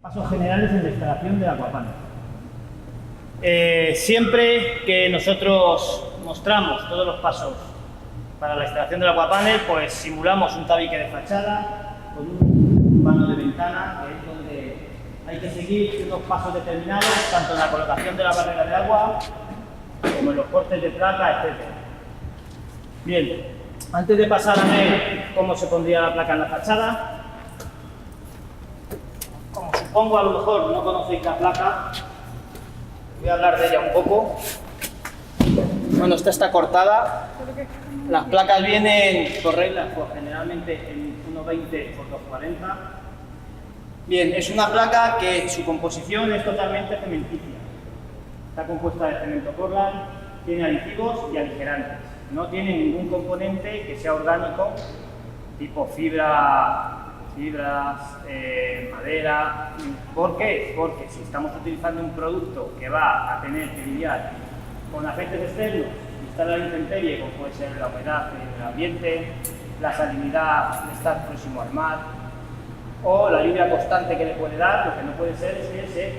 Pasos generales en la instalación del aquapanel. Siempre que nosotros mostramos todos los pasos para la instalación del aquapanel, pues simulamos un tabique de fachada con un vano de ventana, que es donde hay que seguir unos pasos determinados, tanto en la colocación de la barrera de agua, como en los cortes de placa, etc. Bien, antes de pasar a ver cómo se pondría la placa en la fachada, como supongo a lo mejor no conocéis la placa, voy a hablar de ella un poco. Bueno, esta está cortada. Las placas vienen por regla, pues generalmente en 1,20 por 2,40. Bien, es una placa que su composición es totalmente cementicia. Está compuesta de cemento Corland, tiene aditivos y aligerantes. No tiene ningún componente que sea orgánico, tipo fibras, madera. ¿Por qué? Porque si estamos utilizando un producto que va a tener que lidiar con agentes externos y estar a la intemperie, como puede ser la humedad del ambiente, la salinidad de estar próximo al mar, o la lluvia constante que le puede dar, lo que no puede ser es que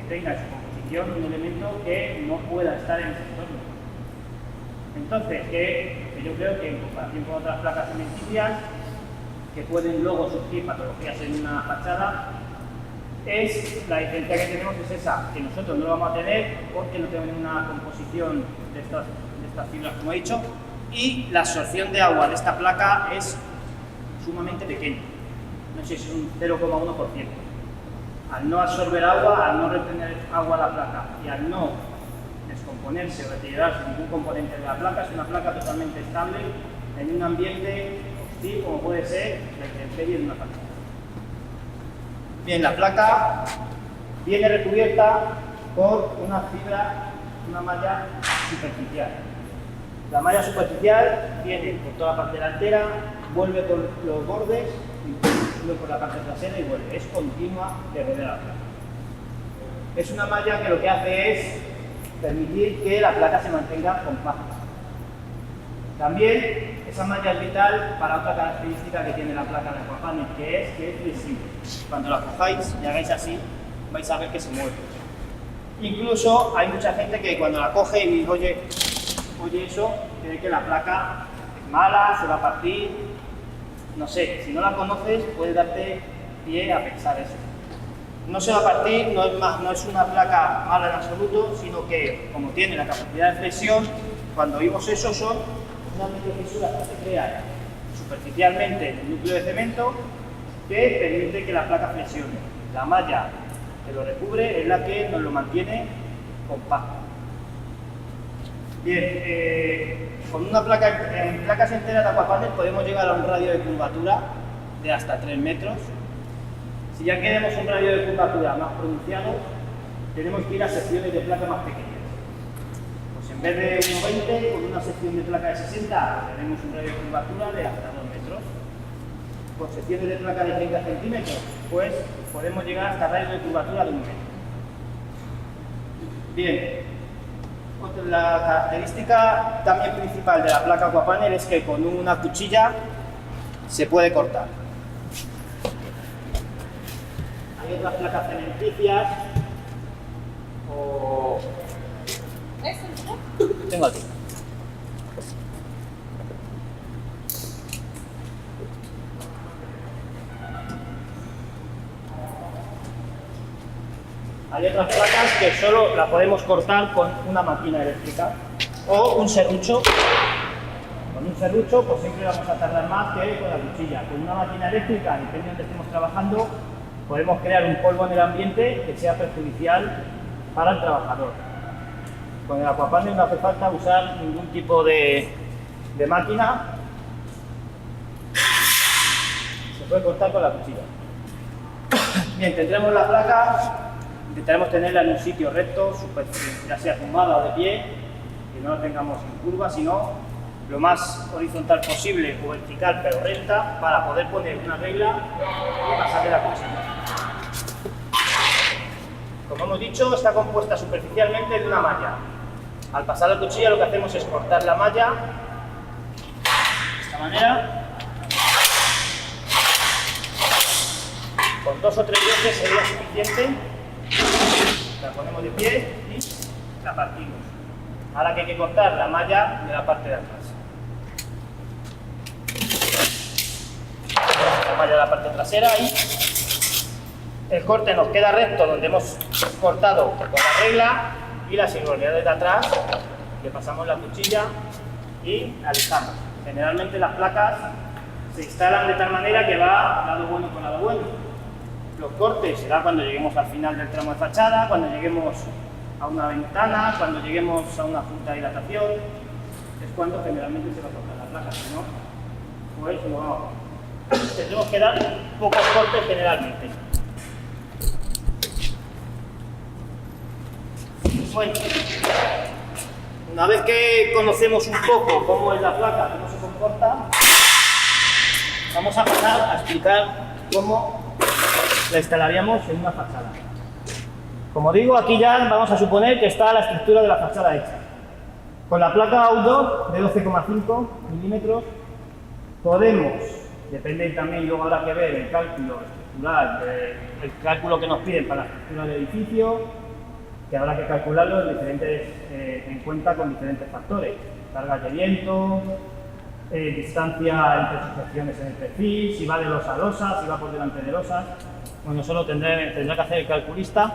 tenga en su composición un elemento que no pueda estar en ese entorno. Entonces, que yo creo que en comparación con otras placas cementicias, que pueden luego surgir patologías en una fachada, la diferencia que tenemos es esa, que nosotros no lo vamos a tener porque no tenemos una composición de estas fibras, como he dicho, y la absorción de agua de esta placa es sumamente pequeña, no sé si es un 0,1%. Al no absorber agua, al no retener agua a la placa y al no descomponerse o deteriorarse ningún componente de la placa, es una placa totalmente estable en un ambiente hostil como puede ser la intemperie de una fachada. Bien, la placa viene recubierta por una malla superficial. La malla superficial viene por toda la parte delantera, vuelve por los bordes, y sube por la parte trasera y vuelve. Es continua de rodea la placa. Es una malla que lo que hace es permitir que la placa se mantenga compacta. También esa malla es vital para otra característica que tiene la placa de aquapanel, que es flexible. Cuando la cojáis y hagáis así, vais a ver que se mueve. Incluso hay mucha gente que cuando la coge y oye eso, cree que la placa es mala, se va a partir. No sé, si no la conoces, puede darte pie a pensar eso. No se va a partir, no es una placa mala en absoluto, sino que, como tiene la capacidad de flexión, cuando oímos eso son unas microfisuras que se crean superficialmente en el núcleo de cemento que permite que la placa flexione. La malla que lo recubre es la que nos lo mantiene compacto. Bien, con una placa, en placas enteras de aquapanel podemos llegar a un radio de curvatura de hasta 3 metros. Si ya queremos un radio de curvatura más pronunciado, tenemos que ir a secciones de placa más pequeñas. Pues en vez de 1,20, con una sección de placa de 60, tenemos un radio de curvatura de hasta 2 metros. Con secciones de placa de 30 centímetros, pues podemos llegar hasta radios de curvatura de 1 metro. Bien, la característica también principal de la placa aquapanel es que con una cuchilla se puede cortar. Hay otras placas cementicias o... Tengo aquí. Hay otras placas que solo la podemos cortar con una máquina eléctrica o un serrucho. Con un serrucho pues siempre vamos a tardar más que con la cuchilla. Con una máquina eléctrica, depende de donde estemos trabajando, podemos crear un polvo en el ambiente que sea perjudicial para el trabajador. Con el aquapanel no hace falta usar ningún tipo de máquina. Se puede cortar con la cuchilla. Bien, tendremos la placa. Intentaremos tenerla en un sitio recto, ya sea tumbada o de pie, que no la tengamos en curva, sino lo más horizontal posible o vertical pero recta, para poder poner una regla y pasarle la cuchilla. Como hemos dicho, está compuesta superficialmente de una malla. Al pasar la cuchilla lo que hacemos es cortar la malla de esta manera, con 2 o 3 veces sería suficiente. La ponemos de pie y la partimos. Ahora que hay que cortar la malla de la parte de atrás. La malla de la parte trasera y el corte nos queda recto donde hemos cortado con la regla y las irregularidades de atrás, le pasamos la cuchilla y alisamos. Generalmente las placas se instalan de tal manera que va lado bueno con lado bueno. Los cortes será cuando lleguemos al final del tramo de fachada, cuando lleguemos a una ventana, cuando lleguemos a una junta de dilatación, es cuando generalmente se va a cortar la placa, si no, pues lo vamos a hacer. Tendremos que dar pocos cortes generalmente. Bueno, una vez que conocemos un poco cómo es la placa, cómo se comporta, vamos a pasar a explicar cómo la instalaríamos en una fachada. Como digo, aquí ya vamos a suponer que está la estructura de la fachada hecha. Con la placa outdoor de 12,5 milímetros podemos, depende también, luego habrá que ver el cálculo estructural, el cálculo que nos piden para la estructura del edificio, que habrá que calcularlo en cuenta con diferentes factores, cargas de viento, distancia entre sujeciones en el perfil, si va de losa a losa, si va por delante de losas. Bueno, eso lo tendrá que hacer el calculista,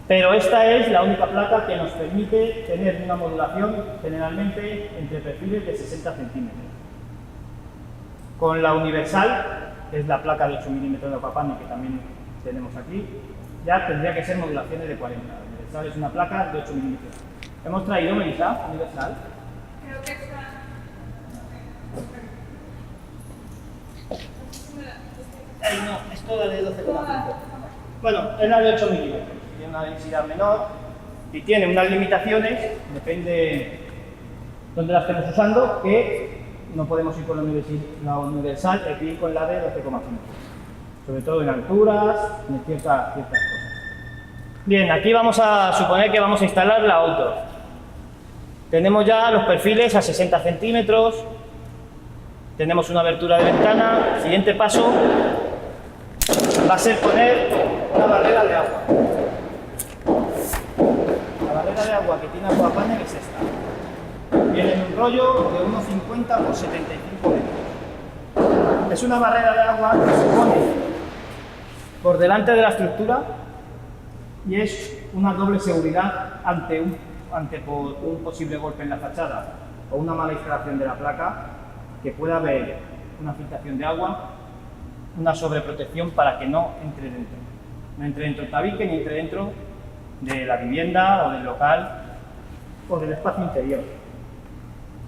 pero esta es la única placa que nos permite tener una modulación generalmente entre perfiles de 60 centímetros. Con la universal, que es la placa de 8 milímetros de aquapane que también tenemos aquí, ya tendría que ser modulaciones de 40. La universal es una placa de 8 milímetros. Hemos traído, Melissa, universal. Creo que está. Ay, no, es toda de 12,5. Bueno, es la de 8 milímetros. Tiene una densidad menor y tiene unas limitaciones, depende de dónde la estemos usando, que no podemos ir con la universal, hay que ir con la de 12,5. Sobre todo en alturas, en ciertas cosas. Bien, aquí vamos a suponer que vamos a instalar la outdoor. Tenemos ya los perfiles a 60 centímetros, tenemos una abertura de ventana. El siguiente paso va a ser poner una barrera de agua. La barrera de agua que tiene aquapane es esta. Viene en un rollo de unos 50 por 75 metros. Es una barrera de agua que se pone por delante de la estructura y es una doble seguridad ante un posible golpe en la fachada o una mala instalación de la placa, que pueda haber una filtración de agua, una sobreprotección para que no entre dentro. No entre dentro del tabique ni entre dentro de la vivienda o del local o del espacio interior.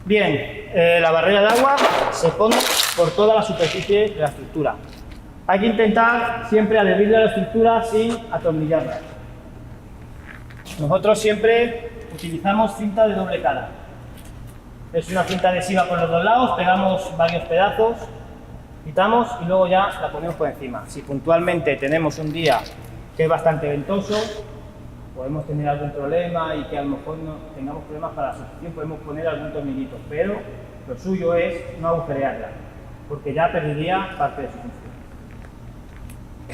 Bien, la barrera de agua se pone por toda la superficie de la estructura. Hay que intentar siempre adherirle a la estructura sin atornillarla. Nosotros siempre utilizamos cinta de doble cara. Es una cinta adhesiva por los dos lados, pegamos varios pedazos, quitamos y luego ya la ponemos por encima. Si puntualmente tenemos un día que es bastante ventoso, podemos tener algún problema y que a lo mejor no tengamos problemas para la sujeción, podemos poner algún tornillito, pero lo suyo es no agujerearla, porque ya perdería parte de su función.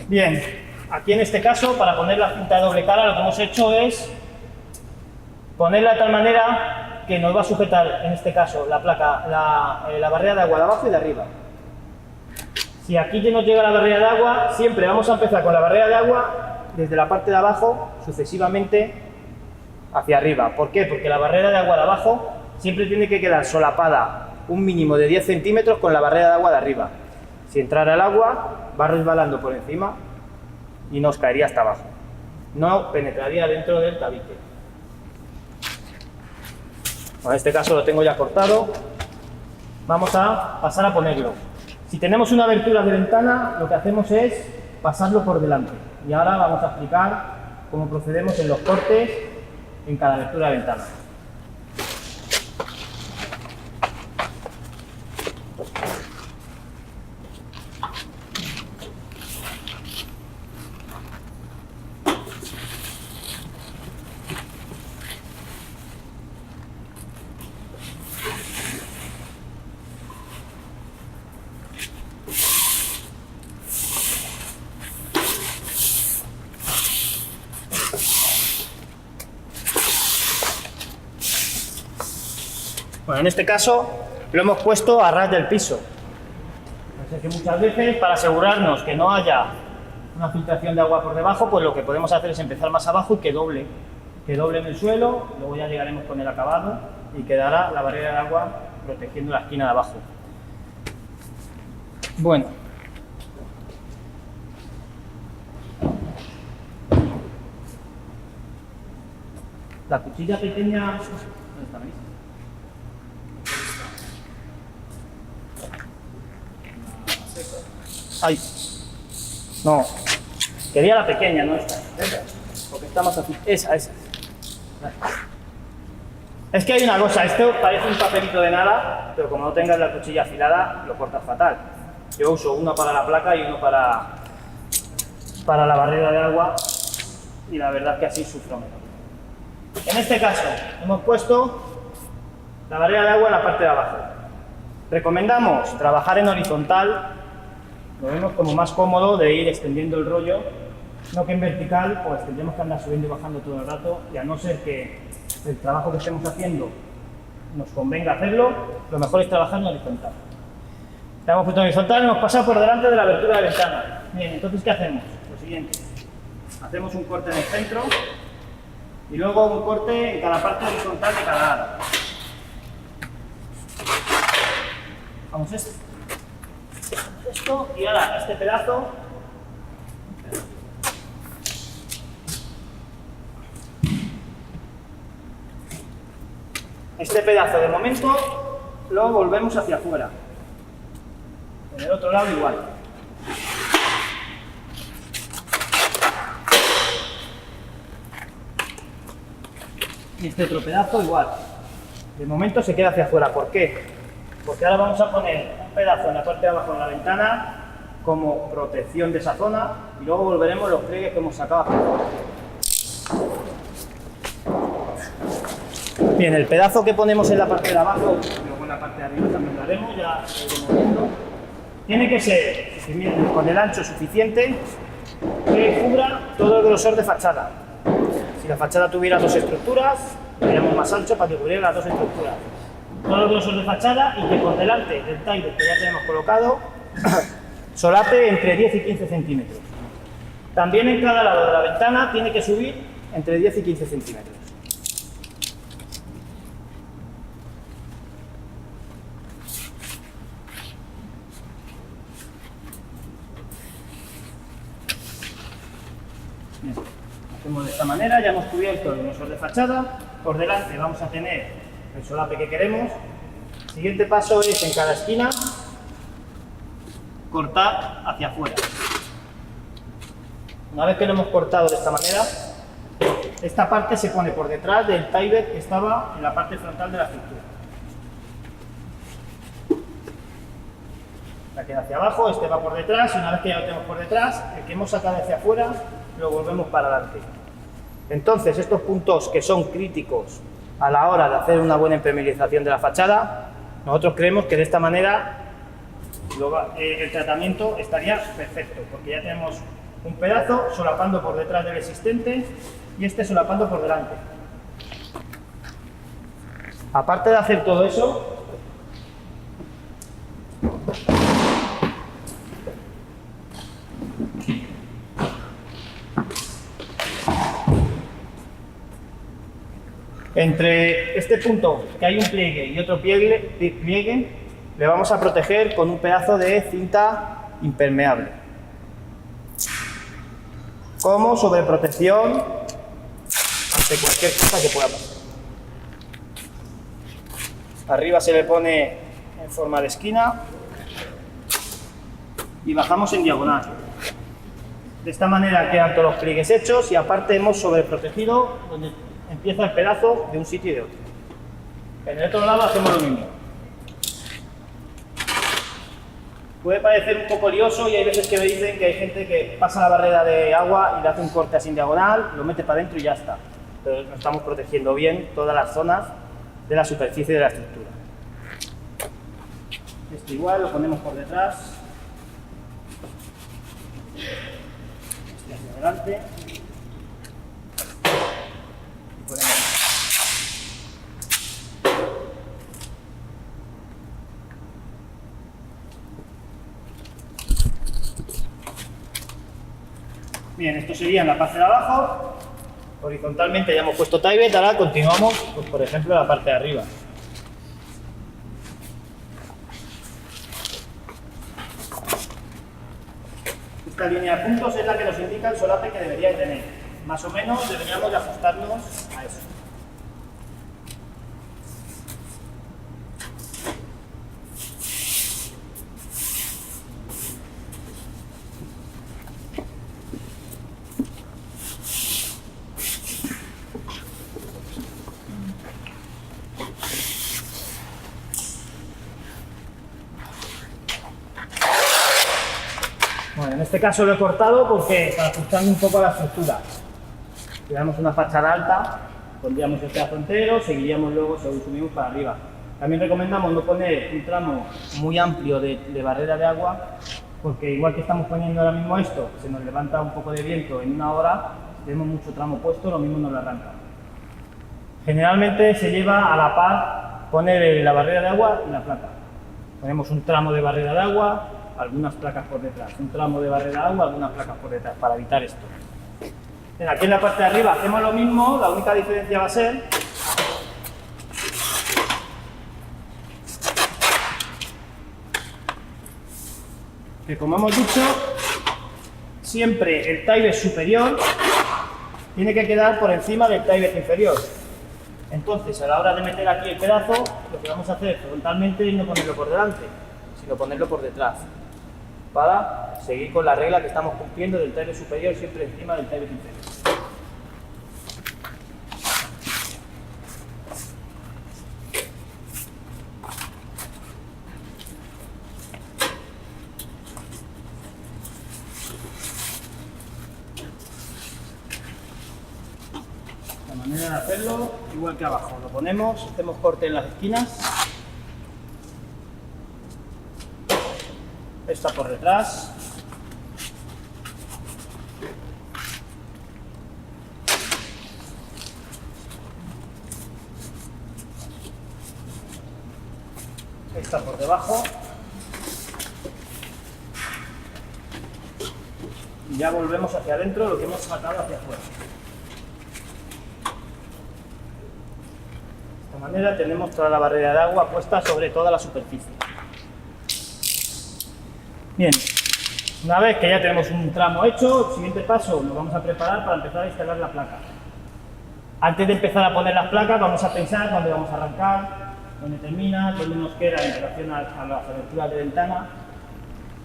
Bien, aquí en este caso, para poner la cinta de doble cara, lo que hemos hecho es ponerla de tal manera que nos va a sujetar, en este caso, la placa, la barrera de agua de abajo y de arriba. Si aquí ya nos llega la barrera de agua, siempre vamos a empezar con la barrera de agua desde la parte de abajo, sucesivamente hacia arriba. ¿Por qué? Porque la barrera de agua de abajo siempre tiene que quedar solapada un mínimo de 10 centímetros con la barrera de agua de arriba. Si entrara el agua, va resbalando por encima y nos caería hasta abajo. No penetraría dentro del tabique. En este caso lo tengo ya cortado. Vamos a pasar a ponerlo. Si tenemos una abertura de ventana, lo que hacemos es pasarlo por delante. Y ahora vamos a explicar cómo procedemos en los cortes en cada abertura de ventana. Bueno, en este caso lo hemos puesto a ras del piso. Así que muchas veces, para asegurarnos que no haya una filtración de agua por debajo, pues lo que podemos hacer es empezar más abajo y que doble en el suelo, luego ya llegaremos con el acabado y quedará la barrera de agua protegiendo la esquina de abajo. Bueno. La cuchilla pequeña... ¿Dónde está, Melissa? ¡Ay! No. Quería la pequeña, no esta. Esa. Porque está más así. Esa. Es que hay una cosa, esto parece un papelito de nada, pero como no tengas la cuchilla afilada, lo cortas fatal. Yo uso uno para la placa y uno para la barrera de agua, y la verdad es que así sufro menos. En este caso, hemos puesto la barrera de agua en la parte de abajo. Recomendamos trabajar en horizontal, lo vemos como más cómodo de ir extendiendo el rollo, no que en vertical, pues tendremos que andar subiendo y bajando todo el rato, y a no ser que el trabajo que estemos haciendo nos convenga hacerlo, lo mejor es trabajar en horizontal. La hemos puesto en horizontal, hemos pasado por delante de la abertura de ventana. Bien, entonces ¿qué hacemos? Lo siguiente, hacemos un corte en el centro y luego un corte en cada parte horizontal de cada lado. Vamos esto y ahora este pedazo. Este pedazo de momento lo volvemos hacia afuera. En el otro lado igual. Y este otro pedazo igual. De momento se queda hacia afuera. ¿Por qué? Porque ahora vamos a poner un pedazo en la parte de abajo de la ventana como protección de esa zona y luego volveremos los pliegues que hemos sacado hacia afuera. Bien, el pedazo que ponemos en la parte de abajo, luego en la parte de arriba también lo haremos, ya iremos viendo. Tiene que ser con el ancho suficiente que cubra todo el grosor de fachada. Si la fachada tuviera dos estructuras, lo haríamos más ancho para que cubriera las dos estructuras. Todo el grosor de fachada y que por delante del taller que ya tenemos colocado solape entre 10 y 15 centímetros. También en cada lado de la ventana tiene que subir entre 10 y 15 centímetros. Bien. Hacemos de esta manera, ya hemos cubierto el grosor de fachada, por delante vamos a tener el solape que queremos. El siguiente paso es en cada esquina cortar hacia afuera. Una vez que lo hemos cortado de esta manera, esta parte se pone por detrás del taiber que estaba en la parte frontal de la estructura. La queda hacia abajo, este va por detrás, y una vez que ya lo tenemos por detrás, el que hemos sacado hacia afuera lo volvemos para adelante. Entonces, estos puntos que son críticos a la hora de hacer una buena impermeabilización de la fachada, nosotros creemos que de esta manera el tratamiento estaría perfecto, porque ya tenemos un pedazo solapando por detrás del existente y este solapando por delante. Aparte de hacer todo eso, entre este punto que hay un pliegue y otro pliegue, le vamos a proteger con un pedazo de cinta impermeable, como sobreprotección ante cualquier cosa que pueda pasar. Arriba se le pone en forma de esquina y bajamos en diagonal. De esta manera quedan todos los pliegues hechos y aparte hemos sobreprotegido donde empieza el pedazo de un sitio y de otro. En el otro lado hacemos lo mismo. Puede parecer un poco lioso y hay veces que me dicen que hay gente que pasa la barrera de agua y le hace un corte así en diagonal, lo mete para adentro y ya está. Pero no estamos protegiendo bien todas las zonas de la superficie de la estructura. Esto igual lo ponemos por detrás. Este hacia adelante. Bien, esto sería en la parte de abajo. Horizontalmente ya hemos puesto tie-bait, ahora continuamos, pues, por ejemplo, la parte de arriba. Esta línea de puntos es la que nos indica el solape que debería tener. Más o menos deberíamos de ajustarnos a eso. Bueno, en este caso lo he cortado porque para ajustarme un poco a la estructura. Si damos una fachada alta, pondríamos el pedazo entero, seguiríamos luego según subimos para arriba. También recomendamos no poner un tramo muy amplio de barrera de agua, porque igual que estamos poniendo ahora mismo esto, se nos levanta un poco de viento en una hora, si tenemos mucho tramo puesto, lo mismo nos lo arranca. Generalmente se lleva a la par poner la barrera de agua y la placa. Ponemos un tramo de barrera de agua, algunas placas por detrás, un tramo de barrera de agua, algunas placas por detrás, para evitar esto. Bien, aquí en la parte de arriba hacemos lo mismo, la única diferencia va a ser que, como hemos dicho, siempre el tie-bait superior tiene que quedar por encima del tie-bait inferior. Entonces, a la hora de meter aquí el pedazo, lo que vamos a hacer frontalmente es no ponerlo por delante, sino ponerlo por detrás, para seguir con la regla que estamos cumpliendo del tie-bait superior siempre encima del tie-bait inferior. La manera de hacerlo, igual que abajo, lo ponemos, hacemos corte en las esquinas, esta por detrás, esta por debajo, y ya volvemos hacia adentro lo que hemos sacado hacia afuera. De esta manera tenemos toda la barrera de agua puesta sobre toda la superficie. Bien, una vez que ya tenemos un tramo hecho, el siguiente paso nos vamos a preparar para empezar a instalar la placa. Antes de empezar a poner las placas vamos a pensar dónde vamos a arrancar, dónde termina, dónde nos queda en relación a las aberturas de ventana.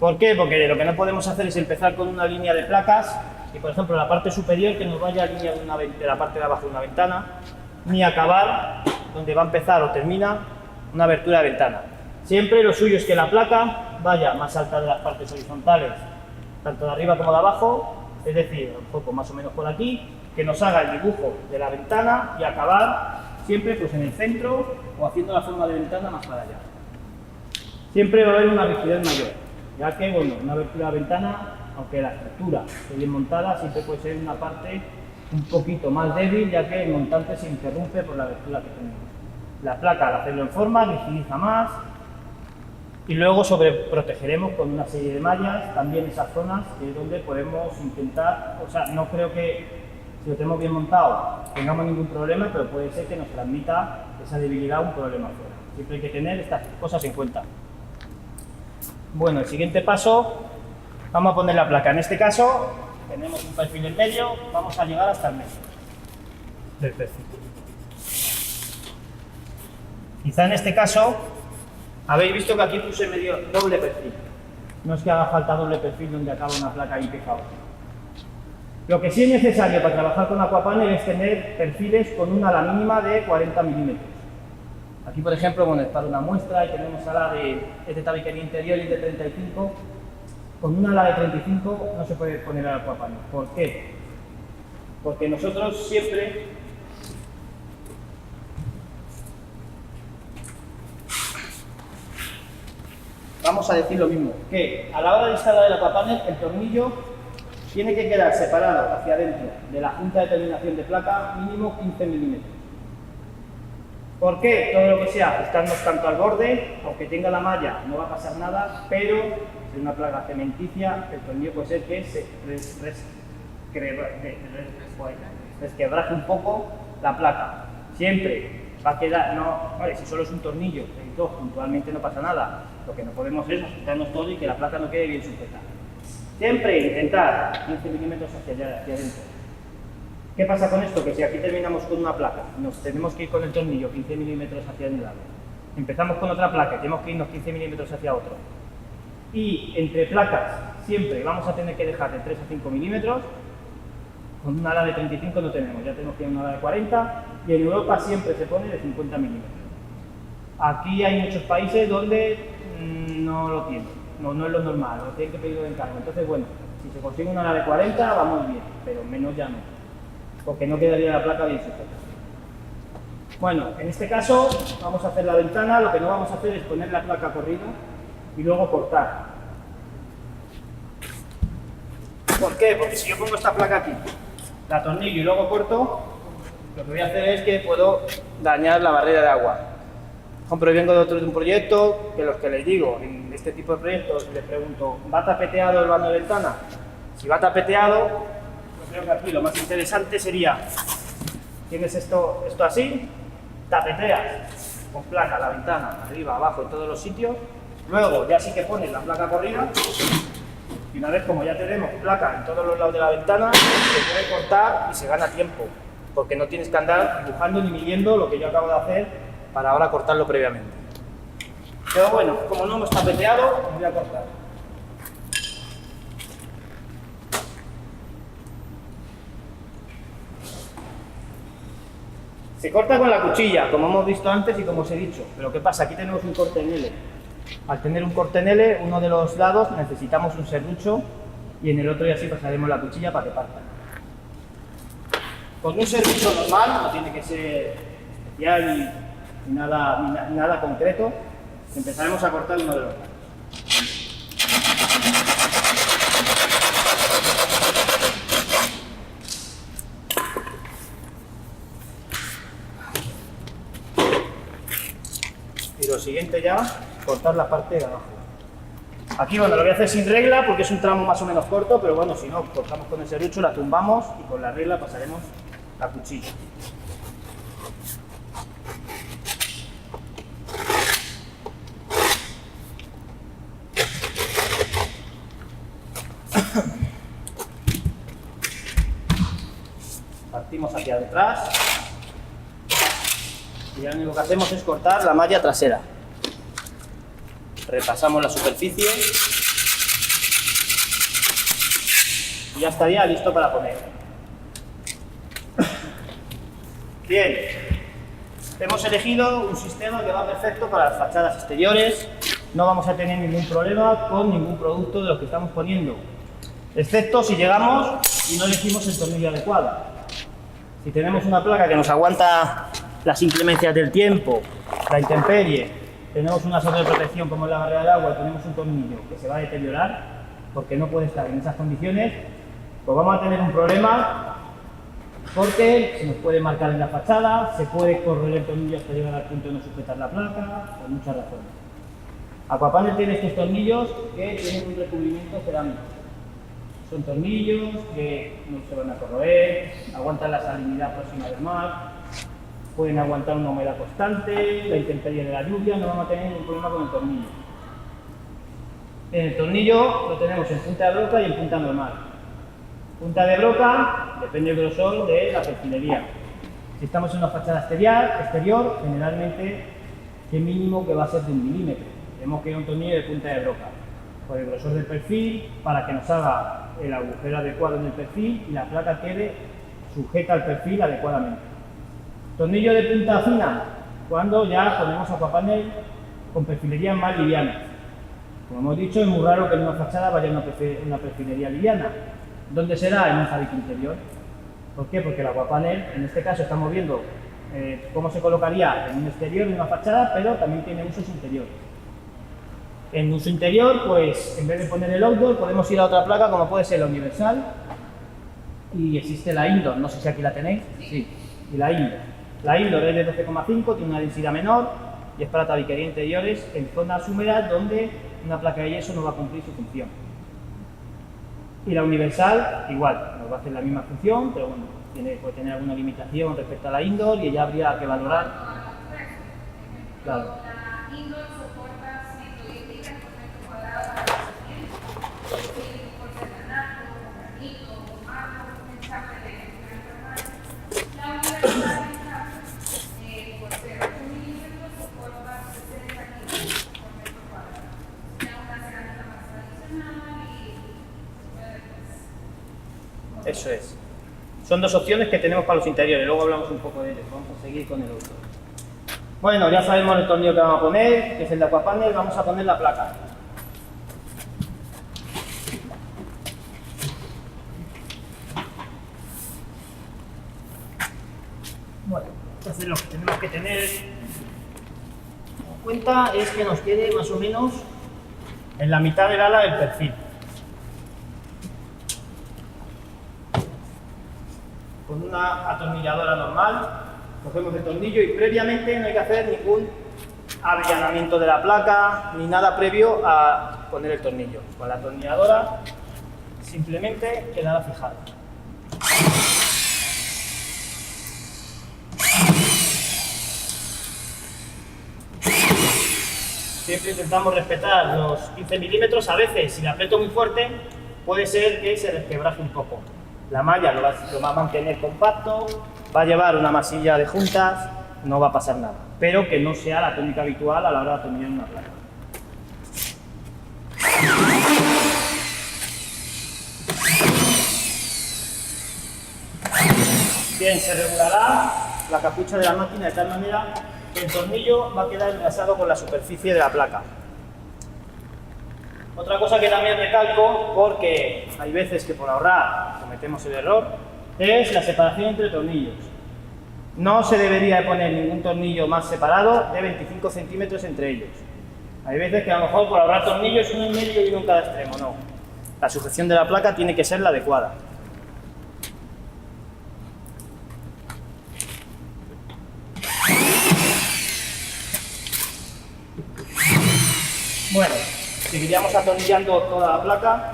¿Por qué? Porque lo que no podemos hacer es empezar con una línea de placas y, por ejemplo, la parte superior que nos vaya a línea de la parte de abajo de una ventana, ni acabar donde va a empezar o termina una abertura de ventana. Siempre lo suyo es que la placa vaya más alta de las partes horizontales, tanto de arriba como de abajo, es decir, un poco más o menos por aquí, que nos haga el dibujo de la ventana y acabar siempre pues en el centro o haciendo la forma de ventana más para allá. Siempre va a haber una rigidez mayor, ya que, bueno, una abertura de ventana, aunque la estructura esté bien montada, siempre puede ser una parte un poquito más débil, ya que el montante se interrumpe por la abertura que tenemos. La placa, al hacerlo en forma, rigidiza más y luego sobreprotegeremos con una serie de mallas también esas zonas, que es donde podemos intentar, o sea, no creo que si lo tenemos bien montado tengamos ningún problema, pero puede ser que nos transmita esa debilidad un problema fuera. Siempre hay que tener estas cosas en cuenta. Bueno, el siguiente paso, vamos a poner la placa. En este caso, tenemos un perfil en medio, vamos a llegar hasta el medio del perfil. Quizá en este caso, habéis visto que aquí puse medio doble perfil. No es que haga falta doble perfil donde acaba una placa y empieza otra. Lo que sí es necesario para trabajar con Aquapanel es tener perfiles con un ala mínima de 40 milímetros. Aquí, por ejemplo, bueno, es para una muestra y tenemos ala de tabiquería interior y de 35. Con una ala de 35 no se puede poner al Aquapanel. ¿Por qué? Porque nosotros siempre vamos a decir lo mismo, que a la hora de instalar el Aquapanel, el tornillo tiene que quedar separado hacia adentro de la junta de terminación de placa mínimo 15 milímetros. ¿Por qué? Todo lo que sea ajustarnos tanto al borde, aunque tenga la malla no va a pasar nada, pero si es una placa cementicia, el tornillo puede ser que se resquebraje un poco la placa. Siempre va a quedar, vale, si solo es un tornillo, el 2 puntualmente no pasa nada. Lo que no podemos es asustarnos todo y que la placa no quede bien sujeta. Siempre intentar 15 milímetros hacia adentro. ¿Qué pasa con esto? Que si aquí terminamos con una placa, nos tenemos que ir con el tornillo 15 milímetros hacia un lado. Empezamos con otra placa, tenemos que irnos 15 milímetros hacia otro. Y entre placas siempre vamos a tener que dejar de 3 a 5 milímetros. Con una ala de 35 no tenemos, ya tenemos que ir a una ala de 40 y en Europa siempre se pone de 50 milímetros. Aquí hay muchos países donde no lo tienen, no es lo normal, lo tienen que pedir de encargo. Entonces, bueno, si se consigue una ala de 40 vamos bien, pero menos ya no, porque no quedaría la placa bien sujeta. Bueno, en este caso vamos a hacer la ventana, lo que no vamos a hacer es poner la placa corrida y luego cortar. ¿Por qué? Porque si yo pongo esta placa aquí, la atornillo y luego corto, lo que voy a hacer es que puedo dañar la barrera de agua. Por ejemplo, vengo de un proyecto que los que les digo, en este tipo de proyectos les pregunto, ¿va tapeteado el vano de ventana? Si va tapeteado, yo creo que aquí lo más interesante sería, tienes esto así, tapeteas con placa la ventana, arriba, abajo, en todos los sitios, luego ya sí que pones la placa corrida, y una vez como ya tenemos placa en todos los lados de la ventana, se puede cortar y se gana tiempo, porque no tienes que andar dibujando ni midiendo lo que yo acabo de hacer para ahora cortarlo previamente. Pero bueno, como no hemos tapeteado, voy a cortar. Se corta con la cuchilla, como hemos visto antes y como os he dicho. Pero ¿qué pasa? Aquí tenemos un corte en L. Al tener un corte en L, uno de los lados necesitamos un serrucho y en el otro ya sí pasaremos la cuchilla para que parta. Con un serrucho normal, no tiene que ser especial ni nada concreto, empezaremos a cortar uno de los lados. Y lo siguiente ya, cortar la parte de abajo. Aquí, bueno, lo voy a hacer sin regla porque es un tramo más o menos corto, pero bueno, si no, cortamos con el serrucho, la tumbamos y con la regla pasaremos la cuchilla. Partimos hacia detrás y ya lo único que hacemos es cortar la malla trasera. Repasamos la superficie y ya estaría listo para poner. Bien, hemos elegido un sistema que va perfecto para las fachadas exteriores. No vamos a tener ningún problema con ningún producto de los que estamos poniendo, excepto si llegamos y no elegimos el tornillo adecuado. Si tenemos una placa que nos aguanta las inclemencias del tiempo, la intemperie, tenemos una sobreprotección como es la barrera de agua y tenemos un tornillo que se va a deteriorar porque no puede estar en esas condiciones, pues vamos a tener un problema porque se nos puede marcar en la fachada, se puede correr el tornillo hasta llegar al punto de no sujetar la placa, por muchas razones. Aquapanel tiene estos tornillos que tienen un recubrimiento cerámico. Son tornillos que no se van a corroer, aguantan la salinidad próxima del mar, pueden aguantar una humedad constante, la intemperie de la lluvia, no vamos a tener ningún problema con el tornillo. En el tornillo lo tenemos en punta de broca y en punta normal. Punta de broca depende del grosor de la perfilería. Si estamos en una fachada exterior, generalmente el mínimo que va a ser de 1 milímetro. Tenemos que ir a un tornillo de punta de broca, por el grosor del perfil, para que nos haga el agujero adecuado en el perfil y la placa quede sujeta al perfil adecuadamente. Tornillo de punta fina, cuando ya ponemos aquapanel con perfilería más liviana. Como hemos dicho, es muy raro que en una fachada vaya una perfilería liviana. ¿Dónde será? En un jadito interior. ¿Por qué? Porque el aquapanel, en este caso estamos viendo cómo se colocaría en un exterior de una fachada, pero también tiene usos interiores. En uso interior, pues en vez de poner el outdoor, podemos ir a otra placa como puede ser la universal y existe la indoor, no sé si aquí la tenéis, sí, y la indoor. La indoor es de 12,5, tiene una densidad menor y es para tabiquería interiores en zonas húmedas donde una placa de yeso no va a cumplir su función. Y la universal, igual, nos va a hacer la misma función, pero bueno, puede tener alguna limitación respecto a la indoor y ya habría que valorar. Claro. La indoor soporta 110 libras por metro cuadrado para lanzamiento, porcelanato, granito, mármol, mensaje de la universal por 0,8 milímetros soporta 60 kilos por metro cuadrado. Ya una cerámica más tradicional y Eso es. Son dos opciones que tenemos para los interiores, luego hablamos un poco de ellos. Vamos a seguir con el otro. Bueno, ya sabemos el tornillo que vamos a poner, que es el de Aquapanel, vamos a poner la placa. Bueno, entonces lo que tenemos que tener en cuenta es que nos quede más o menos en la mitad del ala del perfil. Con una atornilladora normal, cogemos el tornillo y previamente no hay que hacer ningún avellanamiento de la placa ni nada previo a poner el tornillo. Con la atornilladora simplemente quedará fijado. Siempre intentamos respetar los 15 milímetros, a veces si la aprieto muy fuerte puede ser que se resquebraje un poco. La malla lo va a mantener compacto, va a llevar una masilla de juntas, no va a pasar nada, pero que no sea la técnica habitual a la hora de atornillar una placa. Bien, se regulará la capucha de la máquina de tal manera que el tornillo va a quedar enlazado con la superficie de la placa. Otra cosa que también recalco, porque hay veces que por ahorrar cometemos el error, es la separación entre tornillos. No se debería de poner ningún tornillo más separado de 25 centímetros entre ellos. Hay veces que a lo mejor por ahorrar tornillos uno en medio y uno en cada extremo, no. La sujeción de la placa tiene que ser la adecuada. Bueno, seguiríamos atornillando toda la placa.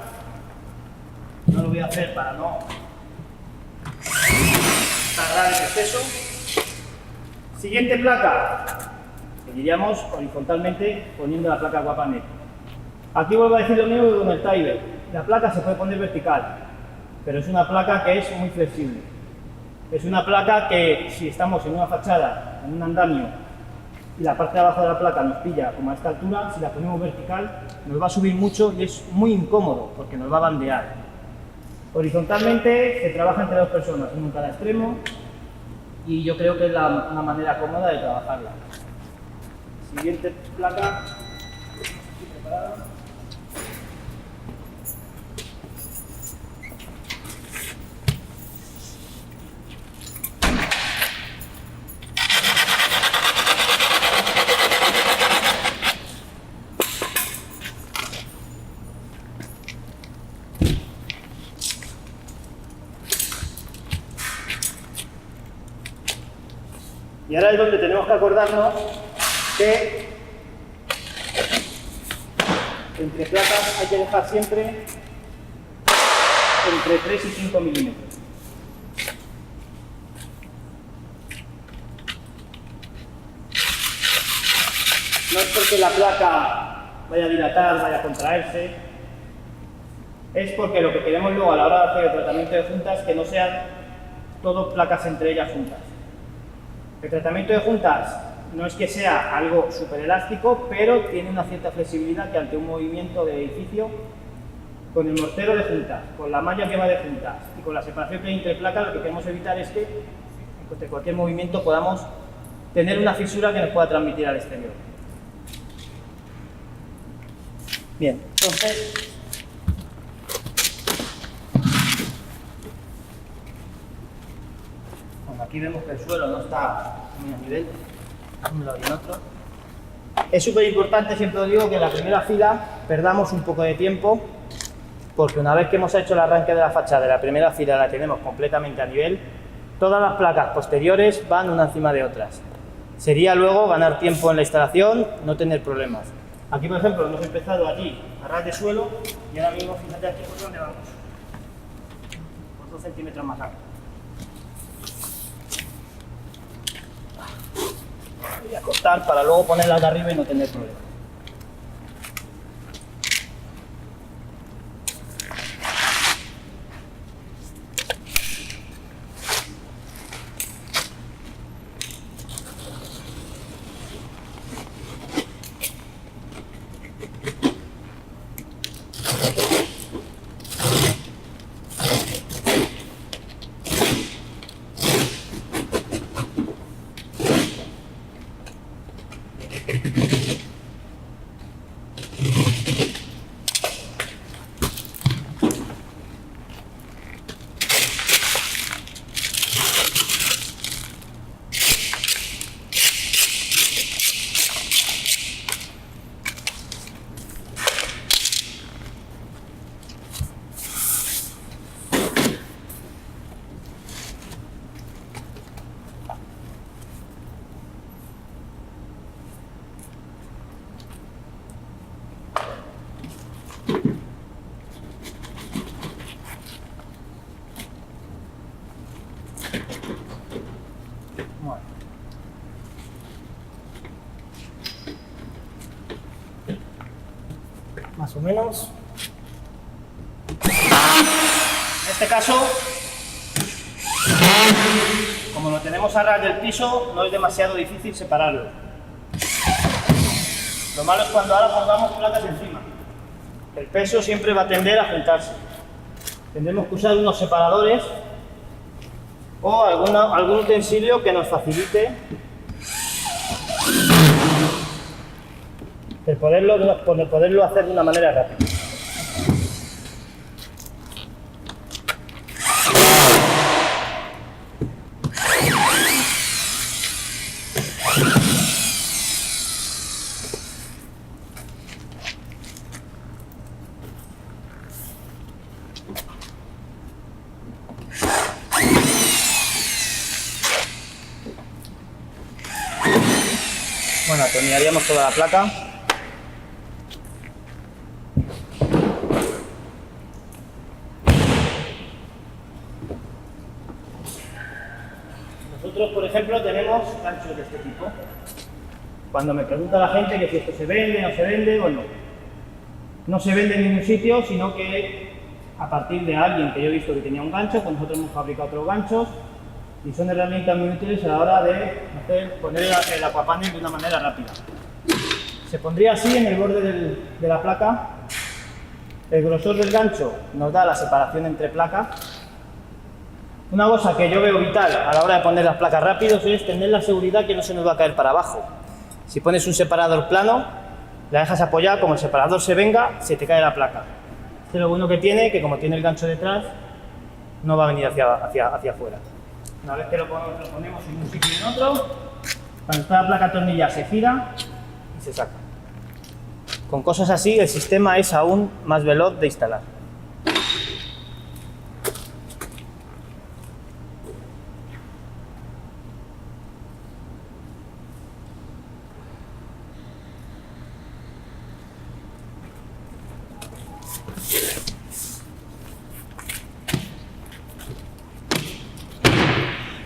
No lo voy a hacer para no tardar en exceso. Siguiente placa. Seguiríamos horizontalmente poniendo la placa Aquapanel. Aquí vuelvo a decir lo mismo que con el Tiber. La placa se puede poner vertical, pero es una placa que es muy flexible. Es una placa que si estamos en una fachada, en un andamio, y la parte de abajo de la placa nos pilla como a esta altura, si la ponemos vertical nos va a subir mucho y es muy incómodo porque nos va a bandear. Horizontalmente se trabaja entre dos personas, uno en cada extremo, y yo creo que es una manera cómoda de trabajarla. Siguiente placa. Estoy preparada. Y ahora es donde tenemos que acordarnos que entre placas hay que dejar siempre entre 3 y 5 milímetros. No es porque la placa vaya a dilatar, vaya a contraerse, es porque lo que queremos luego a la hora de hacer el tratamiento de juntas es que no sean todo placas entre ellas juntas. El tratamiento de juntas no es que sea algo súper elástico, pero tiene una cierta flexibilidad que ante un movimiento de edificio, con el mortero de juntas, con la malla que va de juntas y con la separación que hay entre placas, lo que queremos evitar es que de cualquier movimiento podamos tener una fisura que nos pueda transmitir al exterior. Bien, entonces aquí vemos que el suelo no está muy a nivel, un lado y en otro. Es súper importante, siempre os digo, que en la primera fila perdamos un poco de tiempo, porque una vez que hemos hecho el arranque de la fachada de la primera fila la tenemos completamente a nivel, todas las placas posteriores van una encima de otras. Sería luego ganar tiempo en la instalación, no tener problemas. Aquí, por ejemplo, hemos empezado aquí a ras de suelo y ahora mismo, fíjate aquí por dónde vamos. 2 centímetros más alto. Voy a cortar para luego ponerla de arriba y no tener problema. Bueno. Más o menos. En este caso, como lo tenemos a ras del piso, no es demasiado difícil separarlo. Lo malo es cuando ahora pongamos placas encima. El peso siempre va a tender a juntarse. Tendremos que usar unos separadores o algún utensilio que nos facilite el poderlo hacer de una manera rápida. Bueno, atornillaríamos toda la placa. Nosotros, por ejemplo, tenemos ganchos de este tipo. Cuando me pregunta la gente que si esto se vende, no se vende, bueno, no se vende en ningún sitio, sino que a partir de alguien que yo he visto que tenía un gancho, pues nosotros hemos fabricado otros ganchos y son herramientas muy útiles a la hora de poner el aquapanel de una manera rápida. Se pondría así en el borde de la placa. El grosor del gancho nos da la separación entre placas. Una cosa que yo veo vital a la hora de poner las placas rápidos es tener la seguridad que no se nos va a caer para abajo. Si pones un separador plano, la dejas apoyada, como el separador se venga, se te cae la placa. Esto es lo bueno que tiene, que como tiene el gancho detrás, no va a venir hacia afuera. Una vez que lo ponemos en un sitio y en otro, cuando está la placa atornillada se gira y se saca. Con cosas así el sistema es aún más veloz de instalar.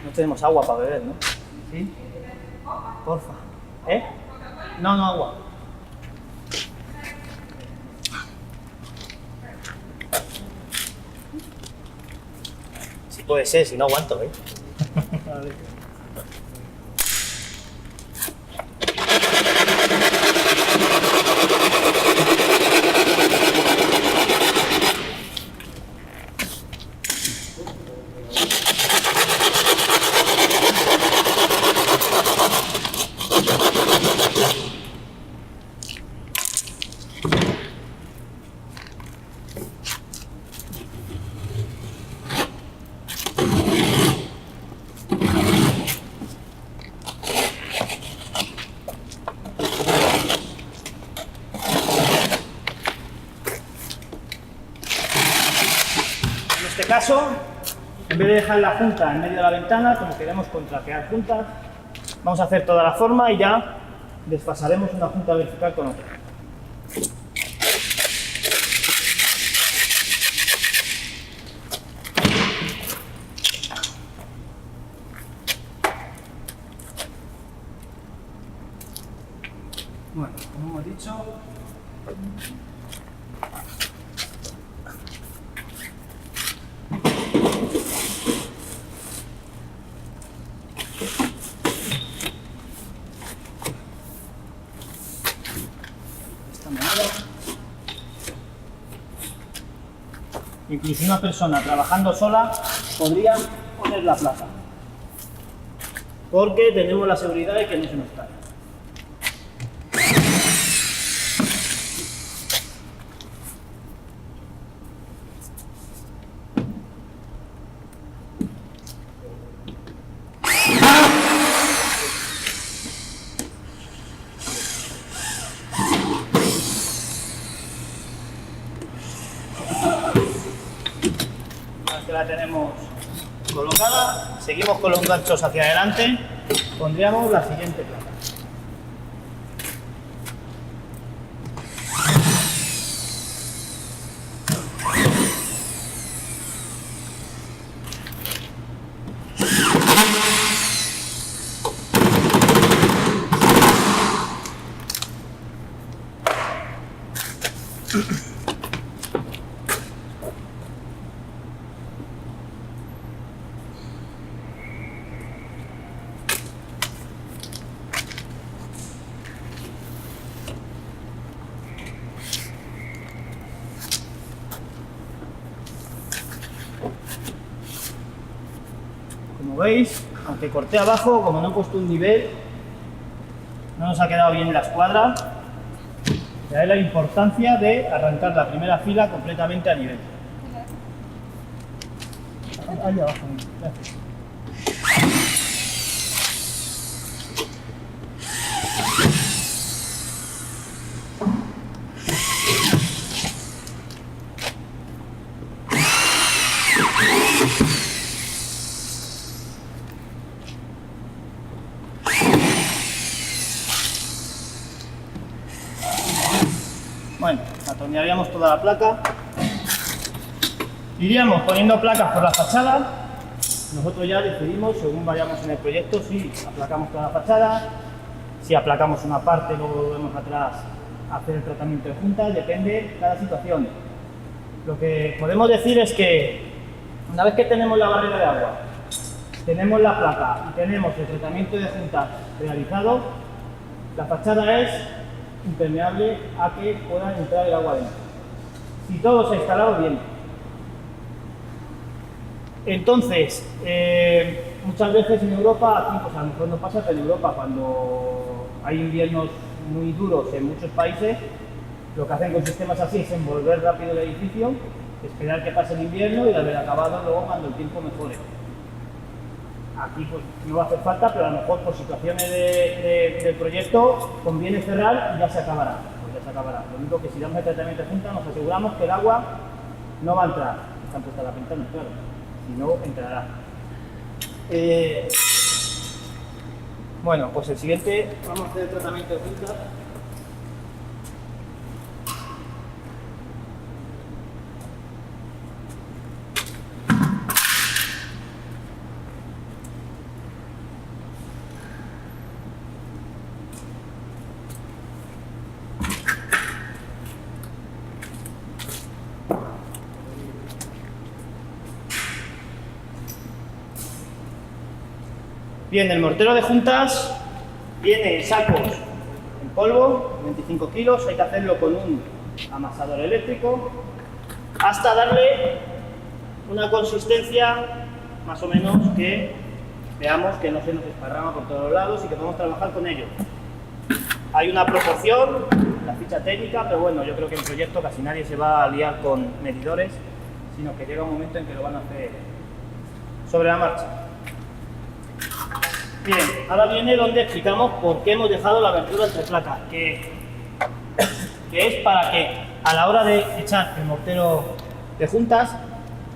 No tenemos agua para beber, ¿no? ¿Sí? Porfa. ¿Eh? No, agua. Sí puede ser, si no aguanto, ¿eh? En este caso, en vez de dejar la junta en medio de la ventana, como queremos contrapear juntas, vamos a hacer toda la forma y ya desfasaremos una junta vertical con otra. Incluso una persona trabajando sola podría poner la placa, porque tenemos la seguridad de que no se nos cae. La tenemos colocada, seguimos con los ganchos hacia adelante, pondríamos la siguiente placa. Como veis, aunque corté abajo, como no he puesto un nivel, no nos ha quedado bien la escuadra. De ahí la importancia de arrancar la primera fila completamente a nivel. Ahí abajo, gracias. Bueno, atornillaríamos toda la placa. Iríamos poniendo placas por la fachada. Nosotros ya decidimos, según vayamos en el proyecto, si aplacamos toda la fachada, si aplacamos una parte y luego volvemos atrás a hacer el tratamiento de juntas, depende de cada situación. Lo que podemos decir es que una vez que tenemos la barrera de agua, tenemos la placa y tenemos el tratamiento de juntas realizado, la fachada es impermeable a que pueda entrar el agua dentro. Si todo se ha instalado bien. Entonces, muchas veces en Europa, aquí pues a lo mejor no pasa, pero en Europa cuando hay inviernos muy duros en muchos países, lo que hacen con sistemas así es envolver rápido el edificio, esperar que pase el invierno y darle acabado luego cuando el tiempo mejore. Aquí pues no va a hacer falta, pero a lo mejor por situaciones del proyecto conviene cerrar y ya se acabará. Pues ya se acabará. Lo único que si damos el tratamiento de junta nos aseguramos que el agua no va a entrar. Están puestas las ventanas, claro. Si no, entrará. Bueno, pues el siguiente, vamos a hacer el tratamiento de junta. Bien, el mortero de juntas viene en sacos en polvo, 25 kilos, hay que hacerlo con un amasador eléctrico hasta darle una consistencia más o menos que veamos que no se nos esparrama por todos los lados y que podemos trabajar con ello. Hay una proporción, la ficha técnica, pero bueno, yo creo que en proyecto casi nadie se va a liar con medidores, sino que llega un momento en que lo van a hacer sobre la marcha. Bien, ahora viene donde explicamos por qué hemos dejado la abertura entre placas, que es para que a la hora de echar el mortero de juntas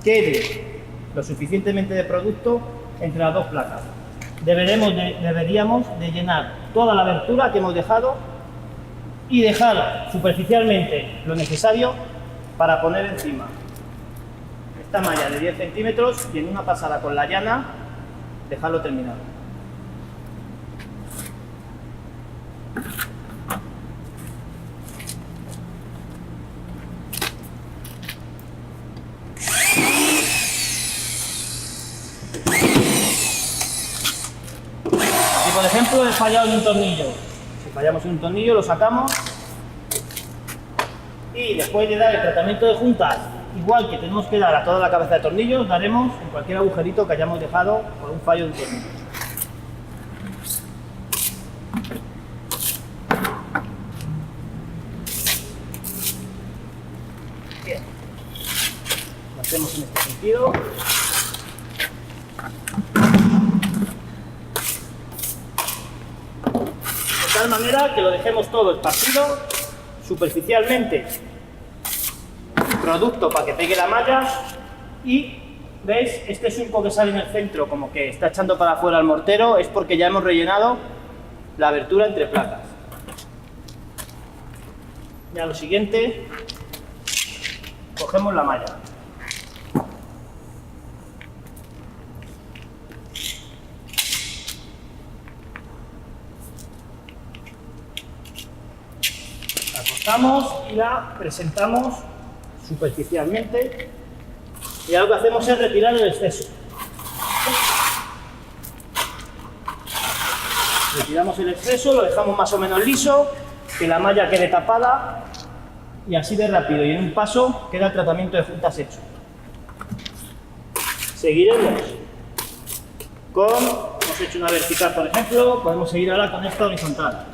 quede lo suficientemente de producto entre las dos placas. Deberíamos de llenar toda la abertura que hemos dejado y dejar superficialmente lo necesario para poner encima esta malla de 10 centímetros y en una pasada con la llana dejarlo terminado. por ejemplo he fallado en un tornillo. Si fallamos en un tornillo lo sacamos y después de dar el tratamiento de juntas, igual que tenemos que dar a toda la cabeza de tornillos, daremos en cualquier agujerito que hayamos dejado por un fallo de un tornillo. Bien. Lo hacemos en este sentido. De tal manera que lo dejemos todo esparcido superficialmente, producto para que pegue la malla. Y veis, este surco que sale en el centro como que está echando para afuera el mortero es porque ya hemos rellenado la abertura entre placas. Ya lo siguiente, cogemos la malla. La cortamos y la presentamos superficialmente y ahora lo que hacemos es retirar el exceso. Retiramos el exceso, lo dejamos más o menos liso, que la malla quede tapada y así de rápido y en un paso queda el tratamiento de juntas hecho. Seguiremos con, hemos hecho una vertical por ejemplo, podemos seguir ahora con esta horizontal.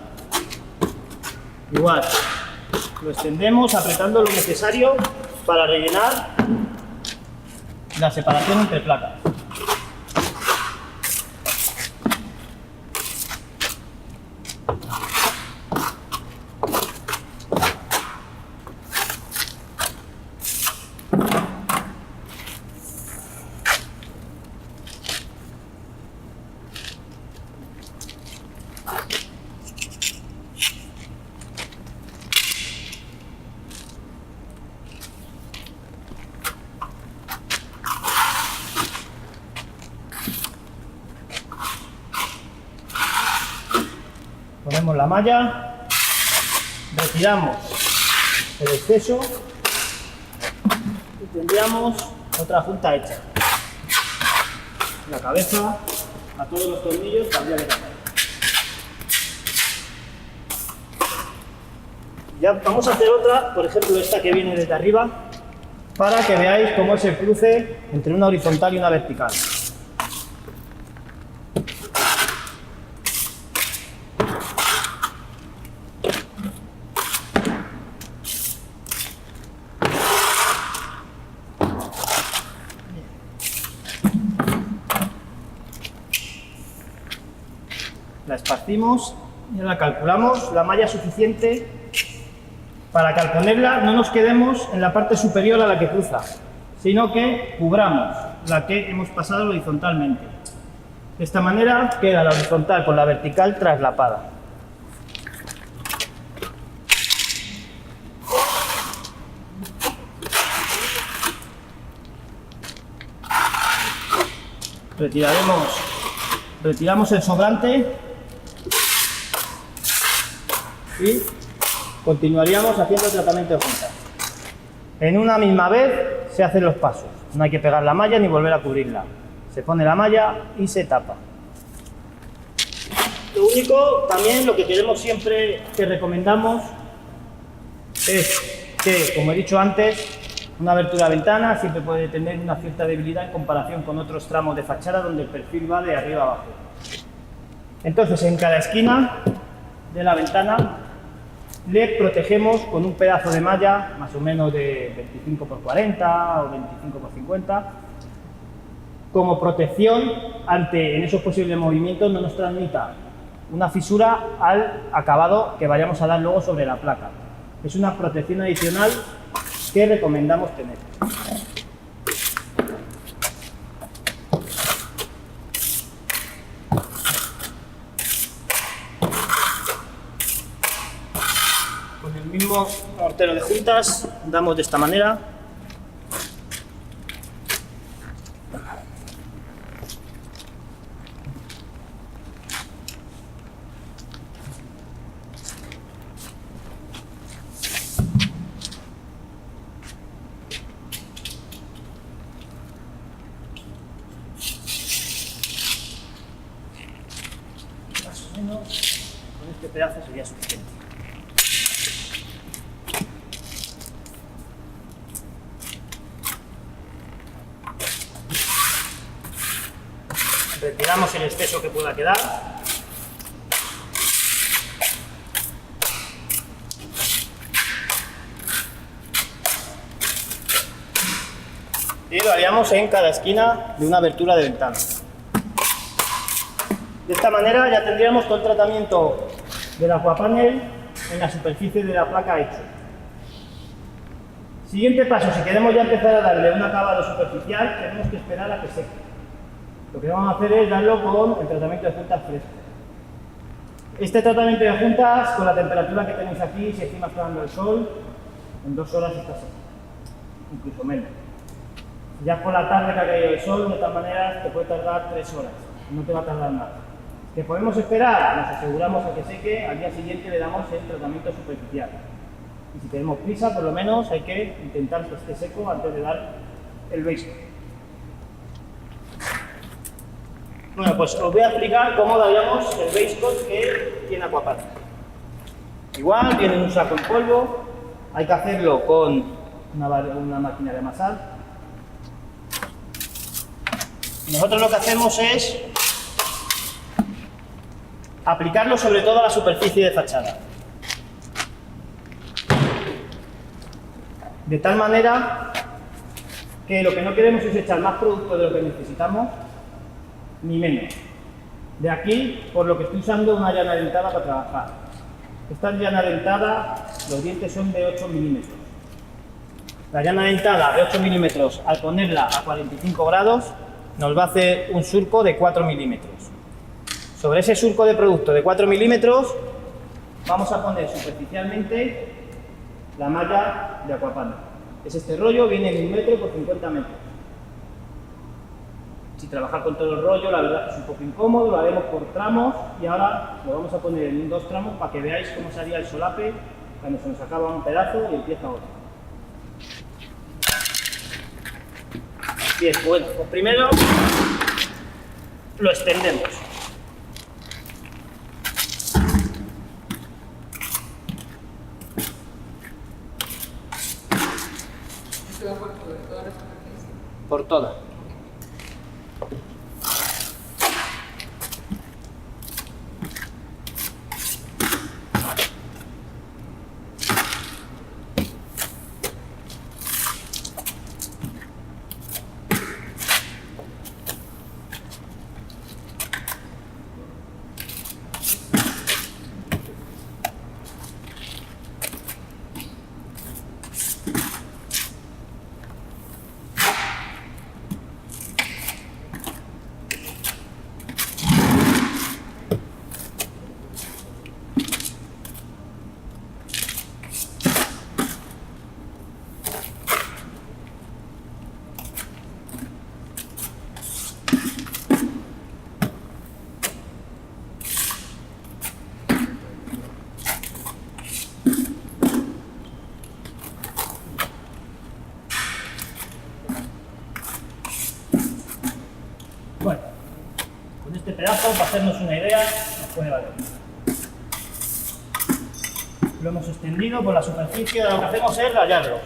Igual, lo extendemos apretando lo necesario para rellenar la separación entre placas. Ponemos la malla, retiramos el exceso y tendríamos otra junta hecha. La cabeza a todos los tornillos cambia de tamaño. Ya vamos a hacer otra, por ejemplo esta que viene desde arriba, para que veáis cómo es el cruce entre una horizontal y una vertical. La esparcimos y la calculamos la malla suficiente para que al ponerla no nos quedemos en la parte superior a la que cruza, sino que cubramos la que hemos pasado horizontalmente. De esta manera queda la horizontal con la vertical traslapada. Retiramos el sobrante y continuaríamos haciendo el tratamiento de juntas. En una misma vez se hacen los pasos, no hay que pegar la malla ni volver a cubrirla. Se pone la malla y se tapa. Lo único, también lo que queremos siempre, que recomendamos, es que, como he dicho antes, una abertura de ventana siempre puede tener una cierta debilidad en comparación con otros tramos de fachada donde el perfil va de arriba a abajo. Entonces, en cada esquina de la ventana le protegemos con un pedazo de malla más o menos de 25 por 40 o 25 por 50 como protección ante en esos posibles movimientos no nos transmita una fisura al acabado que vayamos a dar luego sobre la placa. Es una protección adicional que recomendamos tener. Con el mismo mortero de juntas damos de esta manera. este pedazo sería suficiente. Retiramos el exceso que pueda quedar. Y lo haríamos en cada esquina de una abertura de ventana. De esta manera ya tendríamos todo el tratamiento del aquapanel en la superficie de la placa hecho. Siguiente paso, si queremos ya empezar a darle un acabado superficial, tenemos que esperar a que seque. Lo que vamos a hacer es darlo con el tratamiento de juntas fresco. Este tratamiento de juntas, con la temperatura que tenéis aquí, si encima está dando el sol, en 2 horas está seco, incluso menos. Ya por la tarde que ha caído el sol, de todas maneras, te puede tardar 3 horas, no te va a tardar nada. ¿Que podemos esperar? Nos aseguramos a que seque, al día siguiente le damos el tratamiento superficial. Y si tenemos prisa, por lo menos hay que intentar que esté seco antes de dar el base coat. Bueno, pues os voy a explicar cómo daríamos el base coat que tiene aquapanel. Igual, viene en un saco en polvo, hay que hacerlo con una máquina de amasar. Nosotros lo que hacemos es aplicarlo sobre todo a la superficie de fachada. De tal manera que lo que no queremos es echar más producto de lo que necesitamos, ni menos. De aquí, por lo que estoy usando una llana dentada para trabajar. Esta llana dentada, los dientes son de 8 milímetros. La llana dentada de 8 milímetros, al ponerla a 45 grados, nos va a hacer un surco de 4 milímetros. Sobre ese surco de producto de 4 milímetros, vamos a poner superficialmente la malla de aquapanel. Es este rollo, viene en 1 metro por 50 metros. Si trabajar con todo el rollo, la verdad es un poco incómodo, lo haremos por tramos y ahora lo vamos a poner en 2 tramos para que veáis cómo se haría el solape cuando se nos acaba un pedazo y empieza otro. Bien, bueno, pues primero lo extendemos. ¿Esto va por toda la superficie? Por toda. Bueno, con este pedazo, para hacernos una idea, nos puede valer. Lo hemos extendido por la superficie, lo que hacemos es rayarlo.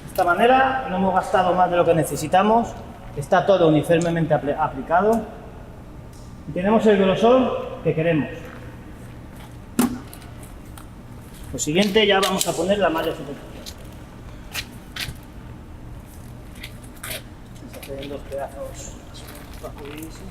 De esta manera no hemos gastado más de lo que necesitamos, está todo uniformemente aplicado y tenemos el grosor que queremos. Lo siguiente, ya vamos a poner la malla superficial. Vamos a hacer en 2 pedazos rapidísimo.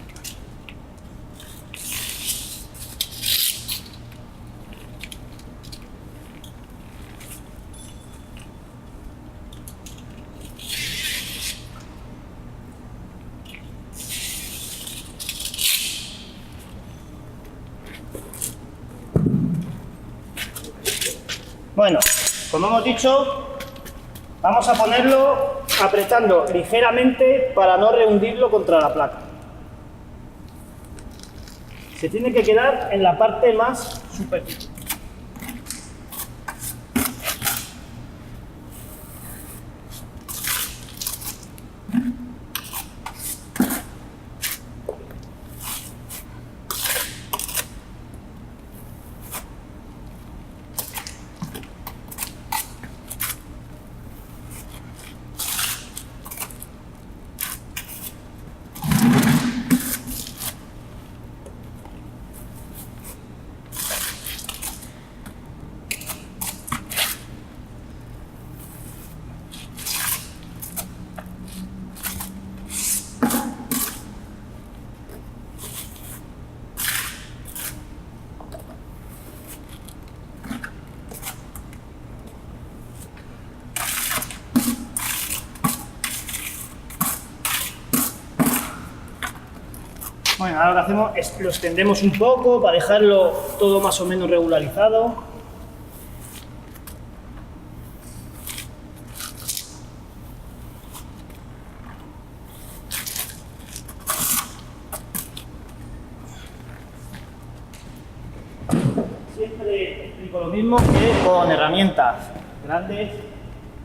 Bueno, como hemos dicho, vamos a ponerlo apretando ligeramente para no rehundirlo contra la placa. Se tiene que quedar en la parte más superficial. Bueno, ahora lo que hacemos es lo extendemos un poco para dejarlo todo más o menos regularizado. Siempre explico lo mismo que con herramientas grandes,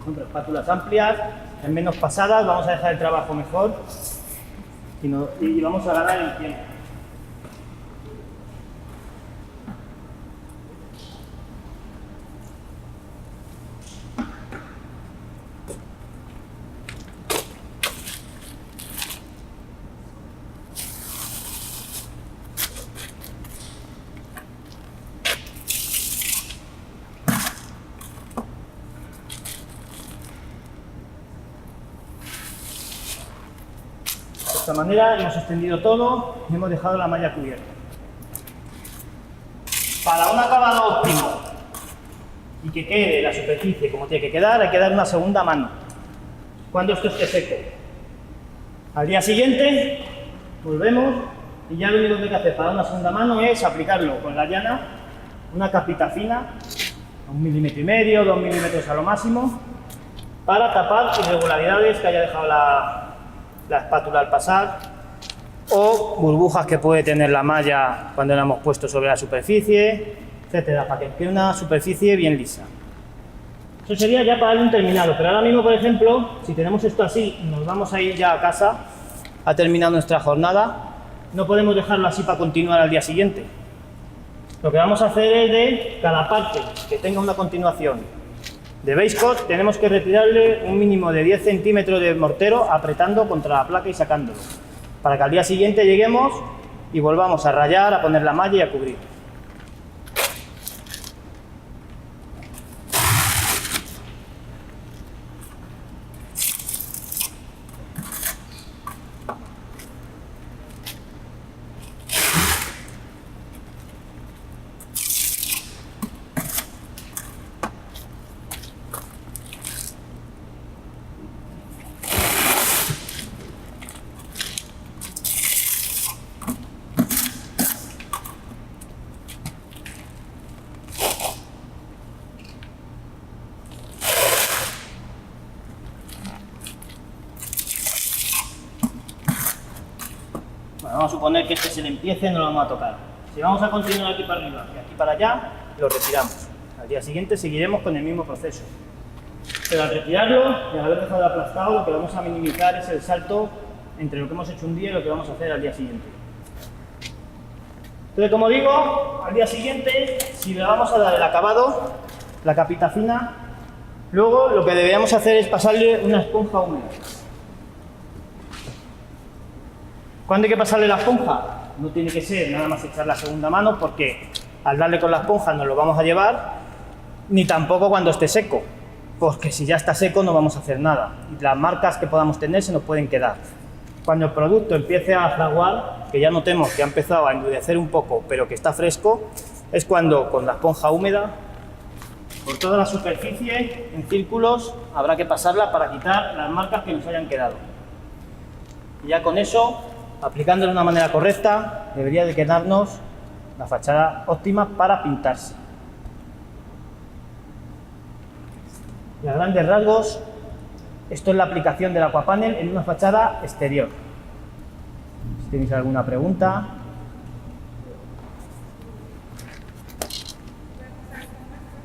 con espátulas amplias, en menos pasadas vamos a dejar el trabajo mejor. Y vamos a ganar el tiempo. De esta manera hemos extendido todo y hemos dejado la malla cubierta. Para un acabado óptimo y que quede la superficie como tiene que quedar, hay que dar una segunda mano cuando esto esté seco. Al día siguiente volvemos y ya lo único que hay que hacer para una segunda mano es aplicarlo con la llana, una capita fina, 1,5 milímetros, 2 milímetros a lo máximo, para tapar irregularidades que haya dejado la espátula al pasar o burbujas que puede tener la malla cuando la hemos puesto sobre la superficie, etcétera, para que quede una superficie bien lisa. Eso sería ya para darle un terminado, pero ahora mismo, por ejemplo, si tenemos esto así y nos vamos a ir ya a casa a terminar nuestra jornada, no podemos dejarlo así para continuar al día siguiente. Lo que vamos a hacer es de cada parte que tenga una continuación de base coat, tenemos que retirarle un mínimo de 10 centímetros de mortero apretando contra la placa y sacándolo, para que al día siguiente lleguemos y volvamos a rayar, a poner la malla y a cubrir. Bueno, vamos a suponer que este se le empiece, no lo vamos a tocar. Si vamos a continuar aquí para arriba y aquí para allá, lo retiramos. Al día siguiente seguiremos con el mismo proceso. Pero al retirarlo y al haber dejado aplastado, lo que vamos a minimizar es el salto entre lo que hemos hecho un día y lo que vamos a hacer al día siguiente. Entonces, como digo, al día siguiente, si le vamos a dar el acabado, la capita fina, luego lo que deberíamos hacer es pasarle una esponja húmeda. ¿Cuándo hay que pasarle la esponja? No tiene que ser nada más echar la segunda mano, porque al darle con la esponja nos lo vamos a llevar, ni tampoco cuando esté seco, porque si ya está seco no vamos a hacer nada y las marcas que podamos tener se nos pueden quedar. Cuando el producto empiece a fraguar, que ya notemos que ha empezado a endurecer un poco pero que está fresco, es cuando con la esponja húmeda por toda la superficie en círculos habrá que pasarla para quitar las marcas que nos hayan quedado. Y ya con eso, aplicándolo de una manera correcta, debería de quedarnos la fachada óptima para pintarse. Y a grandes rasgos, esto es la aplicación del Aquapanel en una fachada exterior. Si tenéis alguna pregunta.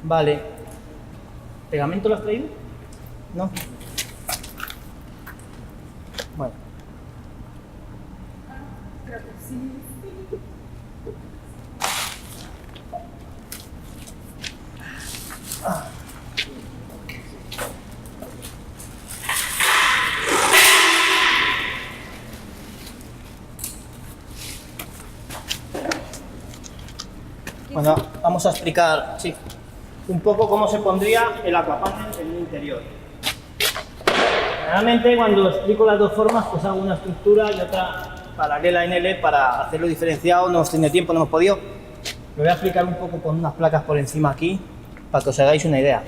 Vale. ¿Pegamento lo has traído? No. Bueno. Bueno, vamos a explicar, sí, un poco cómo se pondría el Aquapanel en un interior. Generalmente cuando explico las dos formas, pues hago una estructura y otra paralela en L para hacerlo diferenciado. No hemos tenido tiempo, no hemos podido. Lo voy a explicar un poco con unas placas por encima aquí, para que os hagáis una idea.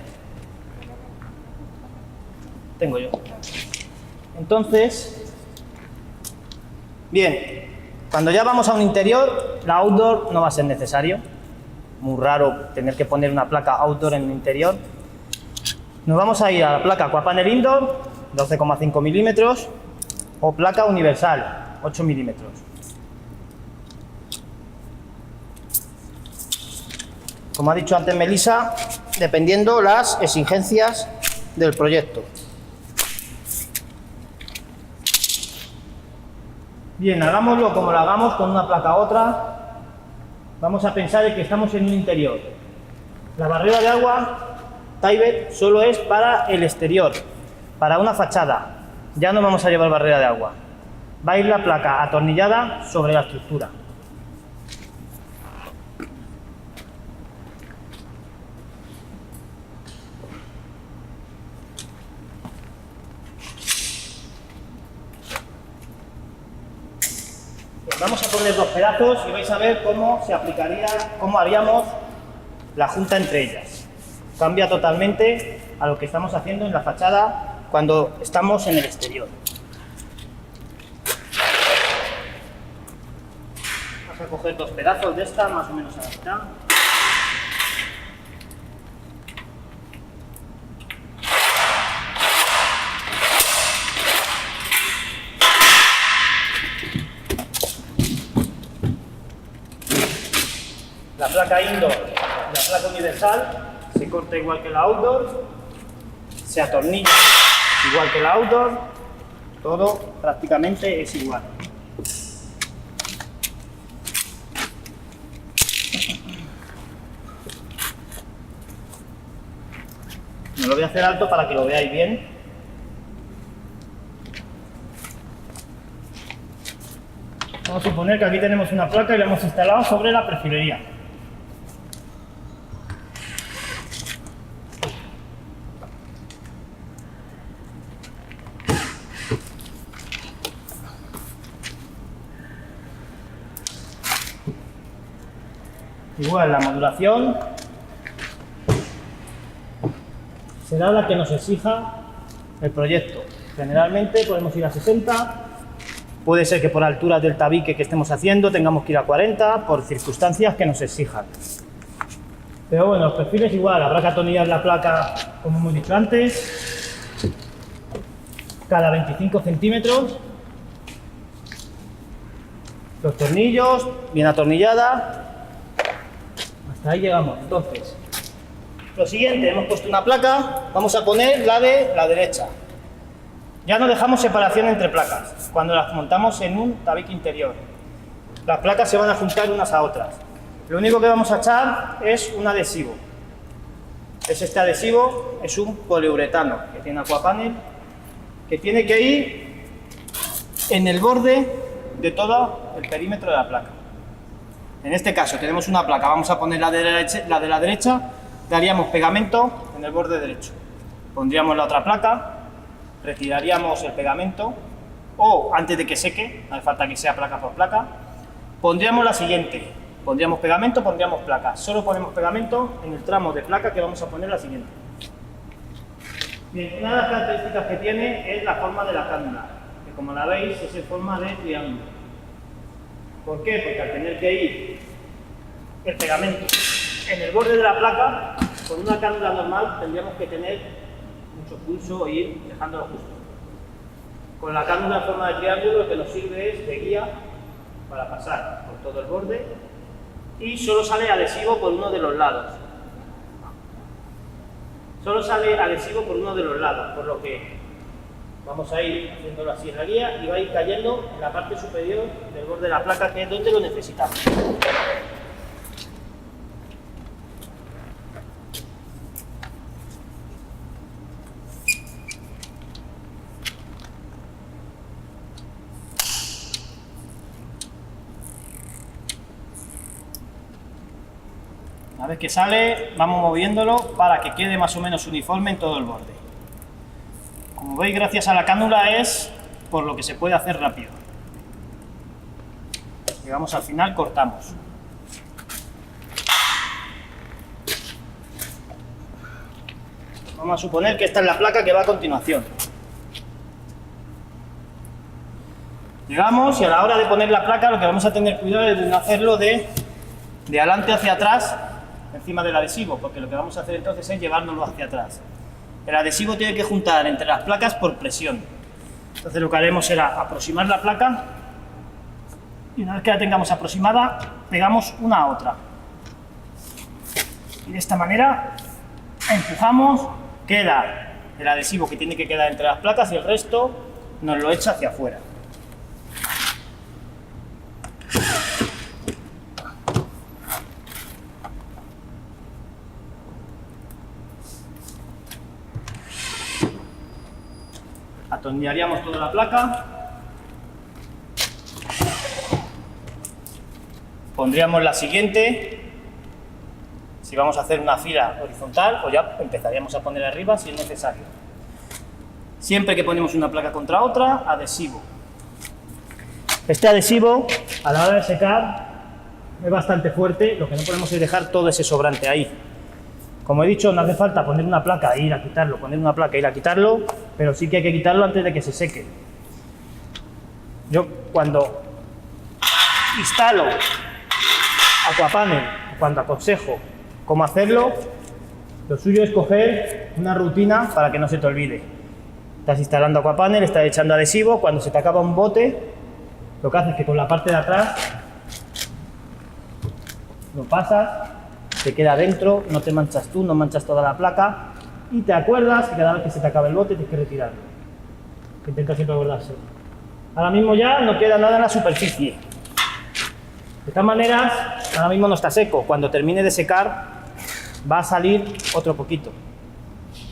Tengo yo. Entonces, bien, cuando ya vamos a un interior, la outdoor no va a ser necesario. Muy raro tener que poner una placa outdoor en un interior. Nos vamos a ir a la placa Aquapanel Indoor, 12,5 milímetros, o placa universal, 8 milímetros. Como ha dicho antes Melissa, dependiendo las exigencias del proyecto. Bien, hagámoslo como lo hagamos con una placa u otra. Vamos a pensar en que estamos en un interior. La barrera de agua Tyvek solo es para el exterior, para una fachada. Ya no vamos a llevar barrera de agua. Va a ir la placa atornillada sobre la estructura. Vamos a poner dos pedazos y vais a ver cómo se aplicaría, cómo haríamos la junta entre ellas. Cambia totalmente a lo que estamos haciendo en la fachada cuando estamos en el exterior. Vamos a coger dos pedazos de esta, más o menos a la mitad. La placa indoor y la placa universal se corta igual que la outdoor, se atornilla igual que la outdoor, todo prácticamente es igual. Me lo voy a hacer alto para que lo veáis bien. Vamos a suponer que aquí tenemos una placa y la hemos instalado sobre la perfilería. Igual la modulación será la que nos exija el proyecto. Generalmente podemos ir a 60, puede ser que por alturas del tabique que estemos haciendo tengamos que ir a 40 por circunstancias que nos exijan. Pero bueno, los perfiles igual, habrá que atornillar la placa, como hemos dicho antes, cada 25 centímetros. Los tornillos, bien atornillada. Hasta ahí llegamos. Entonces, lo siguiente, hemos puesto una placa, vamos a poner la de la derecha. Ya no dejamos separación entre placas cuando las montamos en un tabique interior. Las placas se van a juntar unas a otras. Lo único que vamos a echar es un adhesivo. Este adhesivo es un poliuretano que tiene Aquapanel, que tiene que ir en el borde de todo el perímetro de la placa. En este caso tenemos una placa, vamos a poner la de la derecha, daríamos pegamento en el borde derecho. Pondríamos la otra placa, retiraríamos el pegamento, o antes de que seque, no hace falta que sea placa por placa, pondríamos la siguiente, pondríamos pegamento, pondríamos placa. Solo ponemos pegamento en el tramo de placa que vamos a poner la siguiente. Bien, una de las características que tiene es la forma de la cánula, que como la veis es en forma de triángulo. ¿Por qué? Porque al tener que ir el pegamento en el borde de la placa, con una cánula normal tendríamos que tener mucho pulso e ir dejándolo justo. Con la cánula en forma de triángulo lo que nos sirve es de guía para pasar por todo el borde y solo sale adhesivo por uno de los lados. Solo sale adhesivo por uno de los lados, por lo que vamos a ir haciéndolo así en la guía y va a ir cayendo en la parte superior del borde de la placa, que es donde lo necesitamos. Una vez que sale, vamos moviéndolo para que quede más o menos uniforme en todo el borde. Como veis, gracias a la cánula es por lo que se puede hacer rápido. Llegamos al final, cortamos. Vamos a suponer que esta es la placa que va a continuación. Llegamos y a la hora de poner la placa lo que vamos a tener cuidado es de no hacerlo de adelante hacia atrás encima del adhesivo, porque lo que vamos a hacer entonces es llevárnoslo hacia atrás. El adhesivo tiene que juntar entre las placas por presión. Entonces lo que haremos será aproximar la placa y una vez que la tengamos aproximada, pegamos una a otra. Y de esta manera empujamos, queda el adhesivo que tiene que quedar entre las placas y el resto nos lo echa hacia afuera. Atornillaríamos toda la placa, pondríamos la siguiente, si vamos a hacer una fila horizontal, o ya empezaríamos a poner arriba si es necesario. Siempre que ponemos una placa contra otra, adhesivo. Este adhesivo, a la hora de secar, es bastante fuerte, lo que no podemos es dejar todo ese sobrante ahí. Como he dicho, no hace falta poner una placa e ir a quitarlo, poner una placa e ir a quitarlo, pero sí que hay que quitarlo antes de que se seque. Yo cuando instalo Aquapanel, cuando aconsejo cómo hacerlo, lo suyo es coger una rutina para que no se te olvide. Estás instalando Aquapanel, estás echando adhesivo, cuando se te acaba un bote, lo que haces es que con la parte de atrás lo pasas, te queda dentro, no te manchas tú, no manchas toda la placa y te acuerdas que cada vez que se te acabe el bote tienes que retirarlo. Intenta siempre acordarse. Ahora mismo ya no queda nada en la superficie. De todas maneras, ahora mismo no está seco. Cuando termine de secar va a salir otro poquito.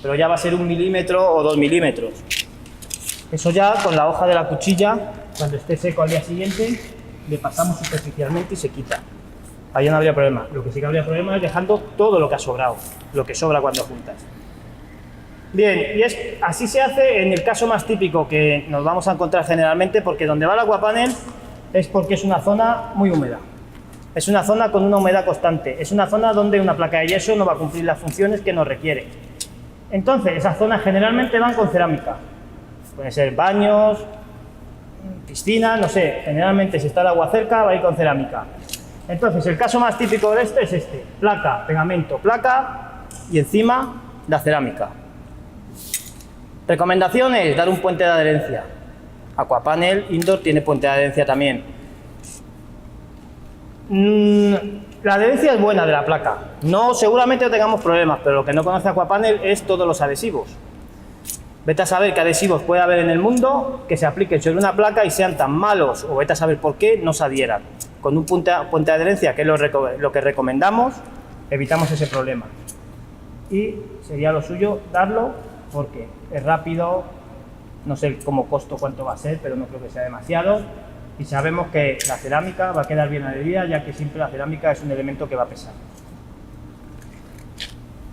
Pero ya va a ser 1 milímetro o 2 milímetros. Eso ya con la hoja de la cuchilla, cuando esté seco al día siguiente, le pasamos superficialmente y se quita. Ahí no habría problema. Lo que sí que habría problema es dejando todo lo que ha sobrado, lo que sobra cuando juntas. Bien, y así se hace en el caso más típico que nos vamos a encontrar generalmente, porque donde va el Aquapanel es porque es una zona muy húmeda. Es una zona con una humedad constante. Es una zona donde una placa de yeso no va a cumplir las funciones que nos requiere. Entonces, esas zonas generalmente van con cerámica. Pueden ser baños, piscinas, no sé. Generalmente si está el agua cerca va a ir con cerámica. Entonces, el caso más típico de este es este: placa, pegamento, placa y encima la cerámica. Recomendaciones: dar un puente de adherencia. Aquapanel Indoor tiene puente de adherencia también. La adherencia es buena de la placa. No, seguramente no tengamos problemas, pero lo que no conoce Aquapanel es todos los adhesivos. Vete a saber qué adhesivos puede haber en el mundo que se apliquen sobre una placa y sean tan malos, o vete a saber por qué no se adhieran. Con un puente de adherencia, que es lo que recomendamos, evitamos ese problema. Y sería lo suyo darlo porque es rápido, no sé como costo cuánto va a ser, pero no creo que sea demasiado. Y sabemos que la cerámica va a quedar bien adherida, ya que siempre la cerámica es un elemento que va a pesar.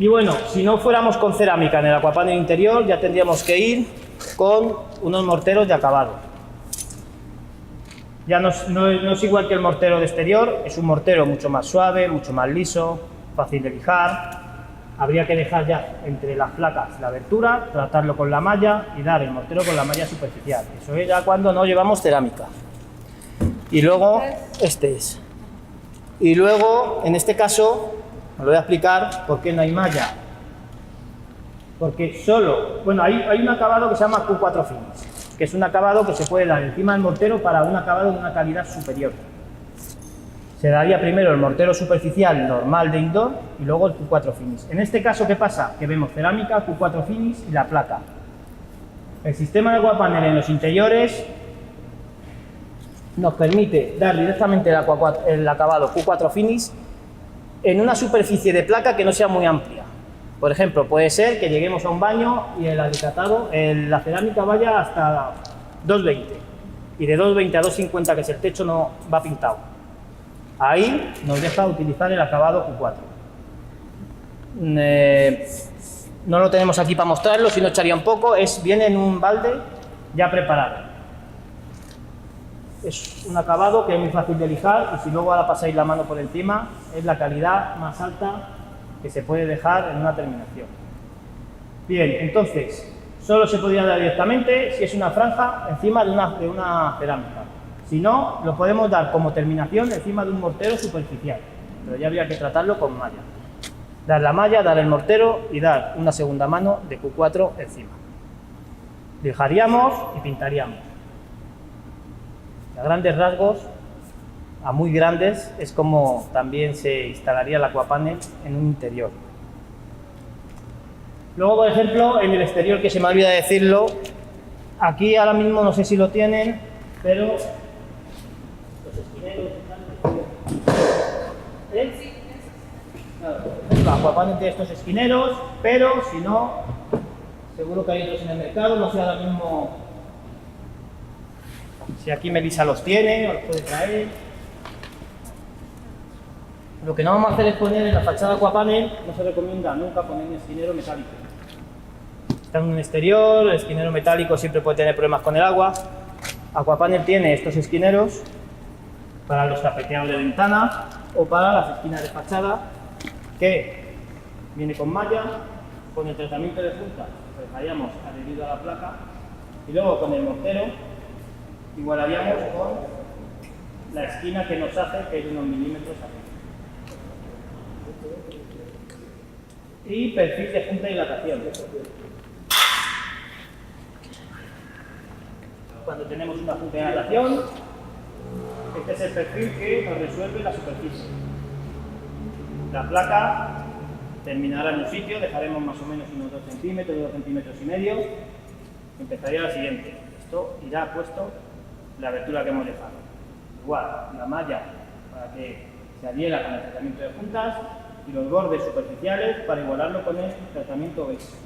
Y bueno, si no fuéramos con cerámica en el Aquapanel interior, ya tendríamos que ir con unos morteros de acabado. Ya no es igual que el mortero de exterior, es un mortero mucho más suave, mucho más liso, fácil de lijar. Habría que dejar ya entre las placas la abertura, tratarlo con la malla y dar el mortero con la malla superficial. Eso es ya cuando no llevamos cerámica. Y luego, este es. Y luego, en este caso, os voy a explicar por qué no hay malla Porque solo, bueno, hay un acabado que se llama Q4 Finish, que es un acabado que se puede dar encima del mortero para un acabado de una calidad superior. Se daría primero el mortero superficial normal de indoor y luego el Q4 Finish. En este caso, ¿qué pasa? Que vemos cerámica, Q4 Finish y la placa. El sistema de Aquapanel en los interiores nos permite dar directamente el acabado Q4 Finish en una superficie de placa que no sea muy amplia. Por ejemplo, puede ser que lleguemos a un baño y el alicatado, la cerámica vaya hasta 2,20 y de 2,20 a 2,50, que es el techo, no va pintado. Ahí nos deja utilizar el acabado Q4. No lo tenemos aquí para mostrarlo, si no echaría un poco. Viene en un balde ya preparado. Es un acabado que es muy fácil de lijar y si luego ahora pasáis la mano por encima, es la calidad más alta que se puede dejar en una terminación. Bien, entonces, solo se podría dar directamente si es una franja encima de una cerámica. Si no, lo podemos dar como terminación encima de un mortero superficial, pero ya habría que tratarlo con malla. Dar la malla, dar el mortero y dar una segunda mano de Q4 encima. Lijaríamos y pintaríamos. A grandes rasgos, a muy grandes, es como también se instalaría el Aquapanel en un interior. Luego, por ejemplo, en el exterior, que se me olvida decirlo, aquí ahora mismo no sé si lo tienen, pero los esquineros están... Claro, el Aquapanel tiene estos esquineros, pero si no, seguro que hay otros en el mercado, no sé ahora mismo si aquí Melissa los tiene o los puede traer. Lo que no vamos a hacer es poner en la fachada Aquapanel, no se recomienda nunca poner un esquinero metálico. Está en un exterior, el esquinero metálico siempre puede tener problemas con el agua. Aquapanel tiene estos esquineros para los tapeteados de ventana o para las esquinas de fachada, que viene con malla, con el tratamiento de punta lo dejaríamos adherido a la placa y luego con el mortero igualaríamos con la esquina que nos hace, que es de unos milímetros arriba. Y perfil de junta de dilatación. Cuando tenemos una junta de dilatación, este es el perfil que nos resuelve la superficie. La placa terminará en un sitio, dejaremos más o menos unos 2 centímetros, 2 centímetros y medio. Empezaría la siguiente. Esto irá puesto la abertura que hemos dejado. Igual, la malla para que se adhiera con el tratamiento de juntas y los bordes superficiales para igualarlo con el tratamiento base.